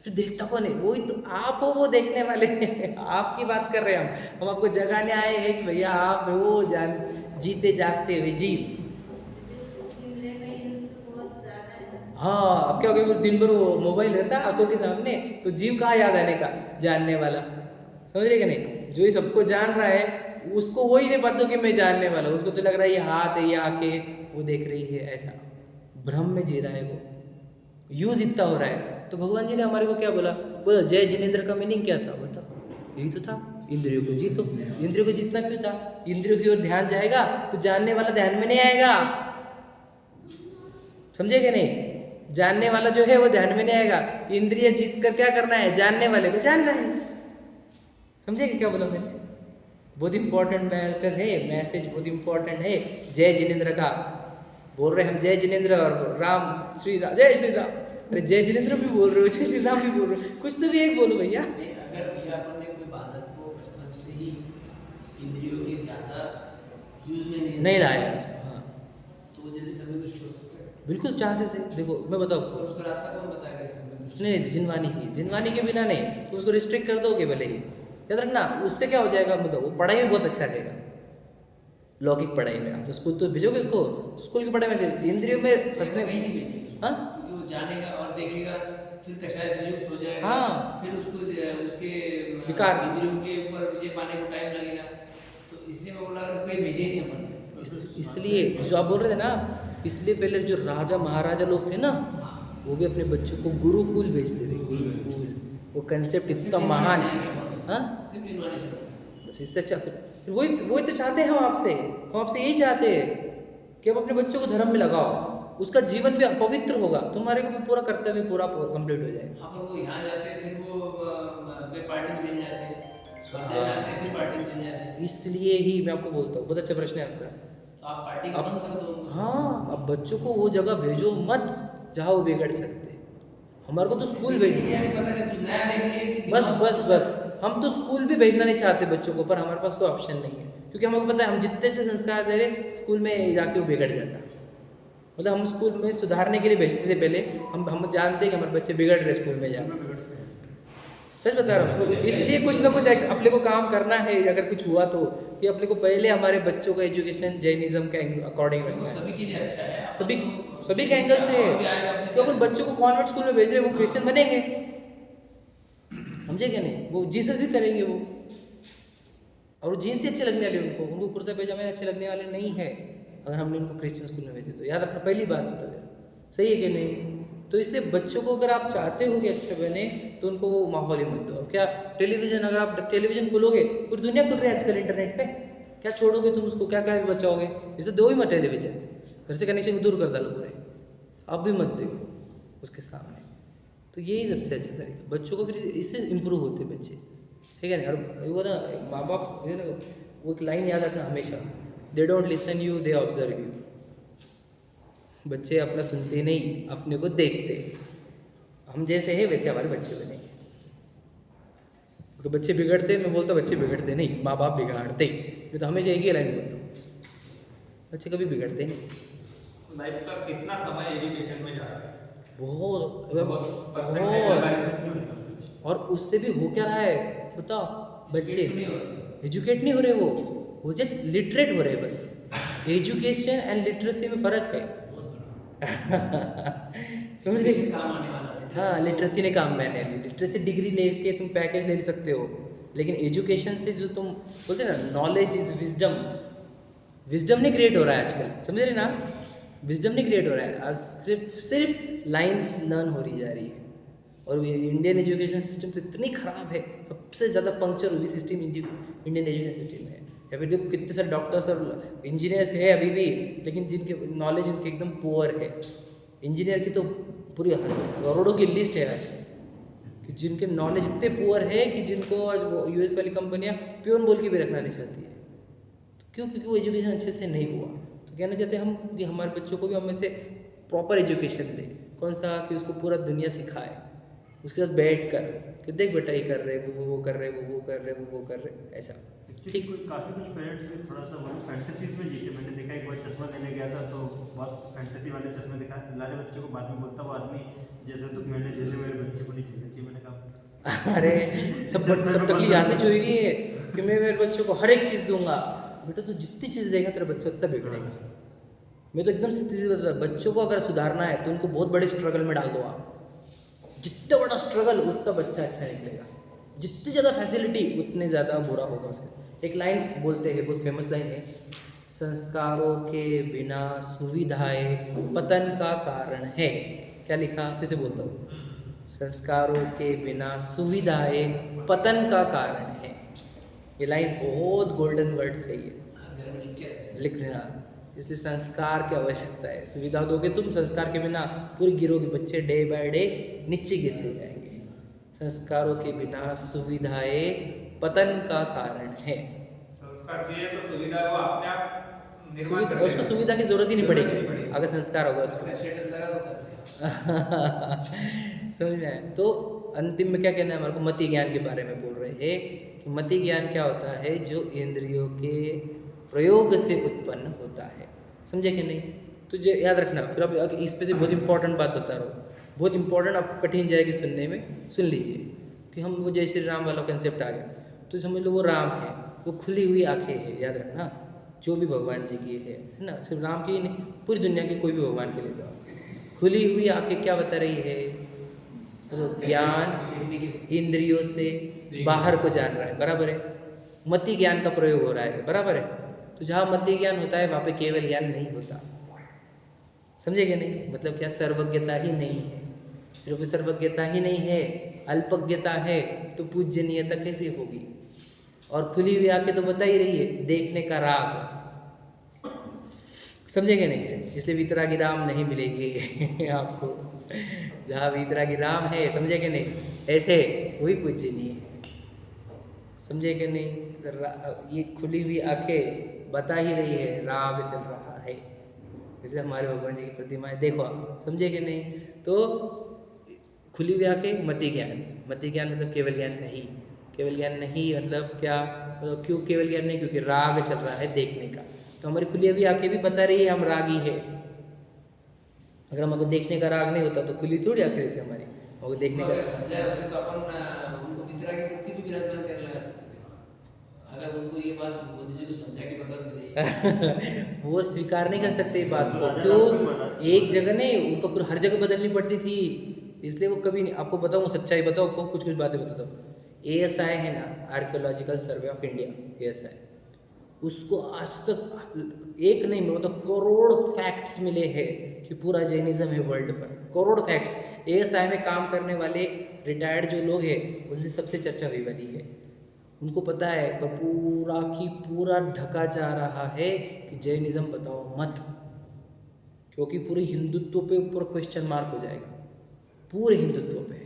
फिर देखता कौन है? वही तो आप हो, वो देखने वाले। आपकी बात कर रहे हैं हम आपको जगाने आए हैं कि भैया आप वो जान जीते जागते हुए जीव। हाँ, अब क्या हो गया, दिन भर वो मोबाइल रहता है आंखों के सामने, तो जीव कहाँ याद आने का? जानने वाला। समझ रहे कि नहीं? जो ये सबको जान रहा है उसको वही नहीं पता कि मैं जानने वाला हूँ, उसको तो लग रहा है ये हाथ है, ये आंखें वो देख रही है, ऐसा भ्रम में जी रहा है वो, यूज इतना हो रहा है। तो भगवान जी ने हमारे को क्या बोला? बोला जय जिनेंद्र का मीनिंग क्या था? बताओ, यही तो था, इंद्रियों को जीतो। इंद्रियों को जीतना क्यों था? इंद्रियों की ओर ध्यान जाएगा तो जानने वाला ध्यान में नहीं आएगा। समझे कि नहीं? जानने वाला जो है वो ध्यान में नहीं आएगा। इंद्रिय जीत कर क्या करना है? जानने वाले को जानना है। समझे कि क्या बोला मैंने? बहुत इंपॉर्टेंट मैटर है, मैसेज बहुत इंपॉर्टेंट है। जय जिनेंद्र का बोल रहे हम, जय जिनेंद्र और राम श्री राम, जय श्री राम। अरे जय जिनेंद्र भी बोल रहे हो, जय श्री राम भी बोल रहे हो, कुछ तो भी एक बोलो भैया। अगर भैया अपन ने कोई बालक को बचपन से ही इंद्रियों के ज़्यादा यूज में नहीं लाया उसको, हाँ तो वो जल्दी सर्वदुष्ट हो सकता है। बिल्कुल चांसेस है। देखो मैं बताऊँ, और उसको रास्ता कौन बताएगा इस सर्वदुष्ट? नहीं जिनवानी के बिना नहीं, तो उसको रिस्ट्रिक्ट कर दोगे भले ही, याद रखना उससे क्या हो जाएगा, मतलब वो पढ़ाई में बहुत अच्छा रहेगा। लौकिक पढ़ाई में आप स्कूल तो भेजोगे उसको, तो स्कूल की पढ़ाई में इंद्रियों में फंसने कहीं नहीं भेजेंगे, हाँ क्योंकि वो जानेगा और देखेगा, फिर कषाय से युक्त हो जाएगा। हाँ। फिर उसको उसके विकार। इंद्रियों के ऊपर विजय पाने को टाइम लगेगा। तो इसलिए मैं बोला कहीं भेजे ही नहीं अपन ने। इसलिए जो आप बोल रहे थे ना, इसलिए पहले जो राजा महाराजा लोग थे ना, वो भी अपने बच्चों को गुरुकुल भेजते थे, गुरुकुल। वो कंसेप्ट इतना महान है। हाँ, सिर्फ इन्वाइटेशन बस इससे अच्छा फिर वही तो चाहते हैं हम आपसे यही चाहते हैं कि आप अपने बच्चों को धर्म में लगाओ, उसका जीवन भी पवित्र होगा, तुम्हारे को भी पूरा कर्तव्य पूरा कंप्लीट हो जाएगा। हाँ, पर वो यहाँ जाते हैं फिर वो कोई पार्टी में चले जाते हैं, स्वाध्याय में आते हैं फिर पार्टी में चले जाते हैं। इसलिए ही मैं आपको बोलता हूँ, बहुत अच्छा प्रश्न है आपका। तो आप पार्टी का बंद कर दो उनको। हाँ, अब बच्चों को वो जगह भेजो मत जहाँ वो बिगड़ सकते। हमारे को तो स्कूल भेजो, ये नहीं पता कि कुछ नया देख लिए कि बस दिमाग- बस बस हम तो स्कूल भी भेजना नहीं चाहते बच्चों को, पर हमारे पास कोई ऑप्शन नहीं है, क्योंकि हमको पता है हम जितने अच्छे संस्कार दे रहे स्कूल में जाके वो बिगड़ जाता। मतलब हम स्कूल में सुधारने के लिए भेजते थे पहले, हम जानते हैं कि हमारे बच्चे बिगड़ रहे स्कूल में जाकर, सच बता रहा हूँ। इसलिए कुछ ना कुछ अपने को काम करना है, अगर कुछ हुआ तो, कि अपने को पहले हमारे बच्चों का एजुकेशन जैनिज्म के अकॉर्डिंग वो रखना है। सभी के लिए अच्छा है। सभी के एंगल से, तो अपन बच्चों को कॉन्वेंट स्कूल में भेज रहे हैं, वो क्रिश्चियन बनेंगे, समझे क्या नहीं, वो जीसस ही करेंगे वो, और जीन्स ही अच्छे लगने वाले उनको कुर्ता पैजामे अच्छे लगने वाले नहीं है अगर हमने उनको क्रिश्चियन स्कूल में भेजे तो। याद रखना, पहली बात बता देना, सही है कि नहीं। तो इसलिए बच्चों को अगर आप चाहते हो कि अच्छे बने तो उनको वो माहौल ही मत दो। क्या टेलीविजन, अगर आप टेलीविजन खोलोगे पूरी दुनिया खुल रही है आजकल इंटरनेट पे, क्या छोड़ोगे तुम उसको, क्या क्या बचाओगे? इसे दो ही मत टेलीविजन, घर से कनेक्शन दूर कर डालो पूरे, आप भी मत देखो उसके सामने। तो यही सबसे अच्छा तरीका, बच्चों को फिर इससे इम्प्रूव होते बच्चे, ठीक है ना। और वो ना माँ बाप वो एक लाइन याद रखना हमेशा, they don't listen you, they observe you. बच्चे अपना सुनते नहीं, अपने को देखते। हम जैसे हैं वैसे हमारे बच्चे बनेंगे। तो बच्चे बिगड़ते, मैं बोलता बच्चे बिगड़ते नहीं, माँ बाप बिगाड़ते। मैं तो हमेशा एक ही लाइन बोलता हूँ, बच्चे कभी बिगड़ते नहीं। लाइफ का कितना समय एजुकेशन में जा रहा है? बहुत बहुत बहुत। और उससे भी हो क्या रहा है बताओ, बच्चे नहीं हो रहे। एजुकेट नहीं हो रहे, वो जब लिटरेट हो रहे हैं बस। एजुकेशन एंड लिटरेसी में फ़र्क है। समझ रहे? काम आने वाला है। हाँ, लिटरेसी ने काम मैंने लिटरेसी डिग्री लेके तुम पैकेज ले सकते हो, लेकिन एजुकेशन से जो तुम बोलते ना, नॉलेज इज विजडम, विजडम नहीं क्रिएट हो रहा है आजकल, समझ रहे ना, विजडम नहीं क्रिएट हो रहा है, अब सिर्फ लाइंस लर्न हो रही जा रही है। और इंडियन एजुकेशन सिस्टम तो इतनी ख़राब है, सबसे ज़्यादा पंक्चर हुई सिस्टम इंडियन एजुकेशन सिस्टम है। या फिर देखो कितने सारे डॉक्टर्स और इंजीनियर्स है अभी भी, लेकिन जिनके नॉलेज उनके एकदम पुअर है। इंजीनियर की तो पूरी करोड़ों की लिस्ट है आज कि जिनके नॉलेज इतने पुअर है कि जिनको आज वो यूएस वाली कंपनियां प्योन बोल के भी रखना नहीं चाहती है। तो क्यों? क्योंकि वो एजुकेशन अच्छे से नहीं हुआ। तो कहना चाहते हैं हम कि हमारे बच्चों को भी हम ऐसे प्रॉपर एजुकेशन दें। कौन सा? कि उसको पूरा दुनिया सिखाए, उसके साथ बैठ कर कि देख बेटा ये कर रहे, वो कर रहे, वो कर रहे, वो कर रहे, ऐसा। एक्चुअली काफ़ी कुछ पेरेंट्स भी थोड़ा सा वो फैंटेसीज में जीते। मैंने देखा एक बार चश्मा लेने गया था तो बहुत फैंटेसी वाले चश्मे दिखा लारे बच्चों को, बाद में बोलता वो आदमी जैसे दुख मैंने जैसे मेरे बच्चे को नहीं झेलना चाहिए। मैंने कहा अरे सब तकलीफ यहाँ से जो हुई है कि मैं मेरे बच्चों को हर एक चीज़ दूंगा। बेटा तू जितनी चीज़ देगा तेरा बच्चा उतना बिगड़ेगा। मैं तो एकदम सीधी बता रहा, बच्चों को अगर सुधारना है तो उनको बहुत बड़े स्ट्रगल में डाल दो आप। जितना बड़ा स्ट्रगल उतना बच्चा अच्छा निकलेगा, जितनी ज़्यादा फैसिलिटी उतने ज़्यादा बुरा होगा उसका। एक लाइन बोलते हैं, बहुत फेमस लाइन है, संस्कारों के बिना सुविधाएं पतन का कारण है। क्या लिखा? फिर से बोलता हूँ, संस्कारों के बिना सुविधाएं पतन का कारण है। ये लाइन बहुत गोल्डन वर्ड सही है, घर में लिख के रखते हैं। लिख लेना। इसलिए संस्कार की आवश्यकता है। सुविधा दोगे तुम, संस्कार के बिना पूरे गिरोगे, बच्चे डे बाय डे नीचे गिरते जाएंगे। संस्कारों के बिना सुविधाएं पतन का कारण है। संस्कार चाहिए तो सुविधा वो अपने आप निर्माण कर उसको लेगा। सुविधा की जरूरत ही नहीं जरूरत पड़ेगी अगर संस्कार होगा उसको। स्टेटस लगा तो कर समझ में आया? तो अंतिम में क्या कहना है हमारे को? मति ज्ञान के बारे में बोल रहे हैं कि मति ज्ञान क्या होता है? जो इंद्रियों के प्रयोग से उत्पन्न होता है। समझे कि नहीं? तो जो याद रखना। फिर अब इस पे से बहुत इंपॉर्टेंट बात बता रहा हूँ, बहुत इंपॉर्टेंट, आपको कठिन जाएगी सुनने में, सुन लीजिए। कि हम वो जय श्री राम वाला कंसेप्ट आ गया, तो समझ लो वो राम है, वो खुली हुई आंखें है। याद रखना, जो भी भगवान जी की है ना, सिर्फ राम की ही नहीं, पूरी दुनिया के कोई भी भगवान के लिए जाओ, खुली हुई आंखें क्या बता रही है? तो ज्ञान इंद्रियों से बाहर को जान रहा है, बराबर है। मति ज्ञान का प्रयोग हो रहा है, बराबर है। तो जहाँ मति ज्ञान होता है वहाँ पे केवल ज्ञान नहीं होता। समझे क्या नहीं? मतलब क्या? सर्वज्ञता ही नहीं है। सिर्फ सर्वज्ञता ही नहीं है, अल्पज्ञता है, तो पूजनीयता कैसे होगी? और खुली हुई आंखें तो बता ही रही है, देखने का राग, समझेंगे नहीं? इसलिए वीतरागी राम नहीं मिलेंगे आपको। जहाँ वीतरागी राम है, समझेंगे नहीं? ऐसे वही पूजनीय है, समझेंगे नहीं? ये खुली हुई आंखें बता ही रही है, राग चल रहा है। जैसे हमारे भगवान जी की प्रतिमाएं देखो आप, समझेंगे नहीं? तो खुली हुई आंखें मति ज्ञान, मति ज्ञान मतलब केवल ज्ञान नहीं, केवल ज्ञान नहीं मतलब क्या? मतलब क्यों केवल ज्ञान नहीं? क्योंकि राग चल रहा है देखने का। तो हमारी खुली हुई आंखें भी बता रही है हम रागी है। अगर हमको देखने का राग नहीं होता तो खुली थोड़ी आंखें रहती हमारी, हमको देखने का। समझाया होते तो अपन उनको पितरा की मूर्ति भी विराजमान कर लगा सकते थे। अगर उनको ये बात मोदी जी को समझा के बता देते वो स्वीकार नहीं कर सकते ये बात को। क्यों? एक जगह नहीं, उनको पूरा हर जगह बदलनी पड़ती थी, इसलिए वो कभी नहीं। आपको बताऊँ सच्चाई बताओ, को कुछ बातें बताता हूँ। ASI है ना, archaeological survey of India, ASI, उसको आज तक एक नहीं मतलब करोड़ फैक्ट्स मिले हैं कि पूरा जैनिज्म है वर्ल्ड पर, करोड़ फैक्ट्स। ASI में काम करने वाले रिटायर्ड जो लोग हैं उनसे सबसे चर्चा हुई वाली है। उनको पता है पर पूरा की पूरा ढका जा रहा है कि जैनिज्म बताओ मत, क्योंकि पूरे हिंदुत्व पे ऊपर क्वेश्चन मार्क हो जाएगा, पूरे हिंदुत्व पे।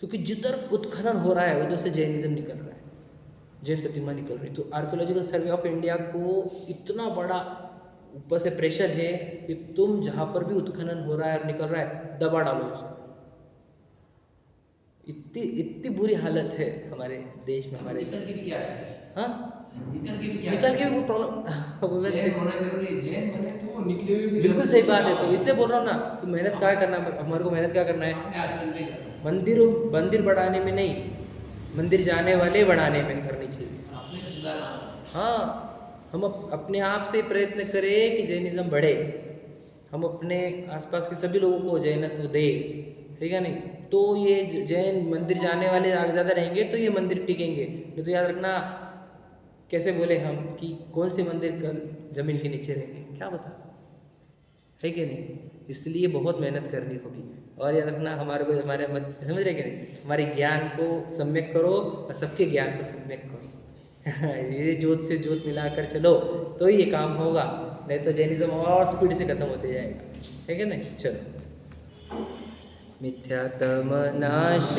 क्योंकि जिधर उत्खनन हो रहा है उधर से जैनिज्म निकल रहा है, जैन प्रतिमा निकल रही। तो आर्कियोलॉजिकल सर्वे ऑफ इंडिया को इतना बड़ा ऊपर से प्रेशर है कि तुम जहाँ पर भी उत्खनन हो रहा है और निकल रहा है दबा डालो उसको। इतनी बुरी हालत है हमारे देश में, हमारे निकल के भी क्या करेंगे? हाँ, निकल के भी क्या निकल के भी वो जैन प्रॉब्लम। होना जरूरी है, जैन बने तो निकले हुए भी बिल्कुल सही बात है। तो इसलिए बोल रहा हूँ ना कि मेहनत क्या करना है, हमारे को मेहनत क्या करना है? अपने आचरण पे करना है, मंदिर बढ़ाने में नहीं, मंदिर जाने वाले बढ़ाने में करनी चाहिए। अपने को सुधारना है। हाँ, हम अपने आप से प्रयत्न करें कि जैनिज्म बढ़े, हम अपने आसपास के सभी लोगों को जैनत्व दे, ठीक है नहीं? तो ये जैन मंदिर जाने वाले ज़्यादा रहेंगे तो ये मंदिर टिकेंगे। नहीं तो याद रखना, कैसे बोले हम कि कौन से मंदिर कल जमीन के नीचे रहेंगे, क्या बता, है कि नहीं? इसलिए बहुत मेहनत करनी होगी। और याद रखना हमारे को, हमारे समझ रहे कि नहीं, हमारे ज्ञान को सम्यक करो और सबके ज्ञान को सम्यक करो। ये जोत से जोत मिलाकर चलो तो ये काम होगा, नहीं तो जैनिज्म और स्पीड से खत्म होते जाएगा, है कि नहीं? चलो, मिथ्यात्म नाश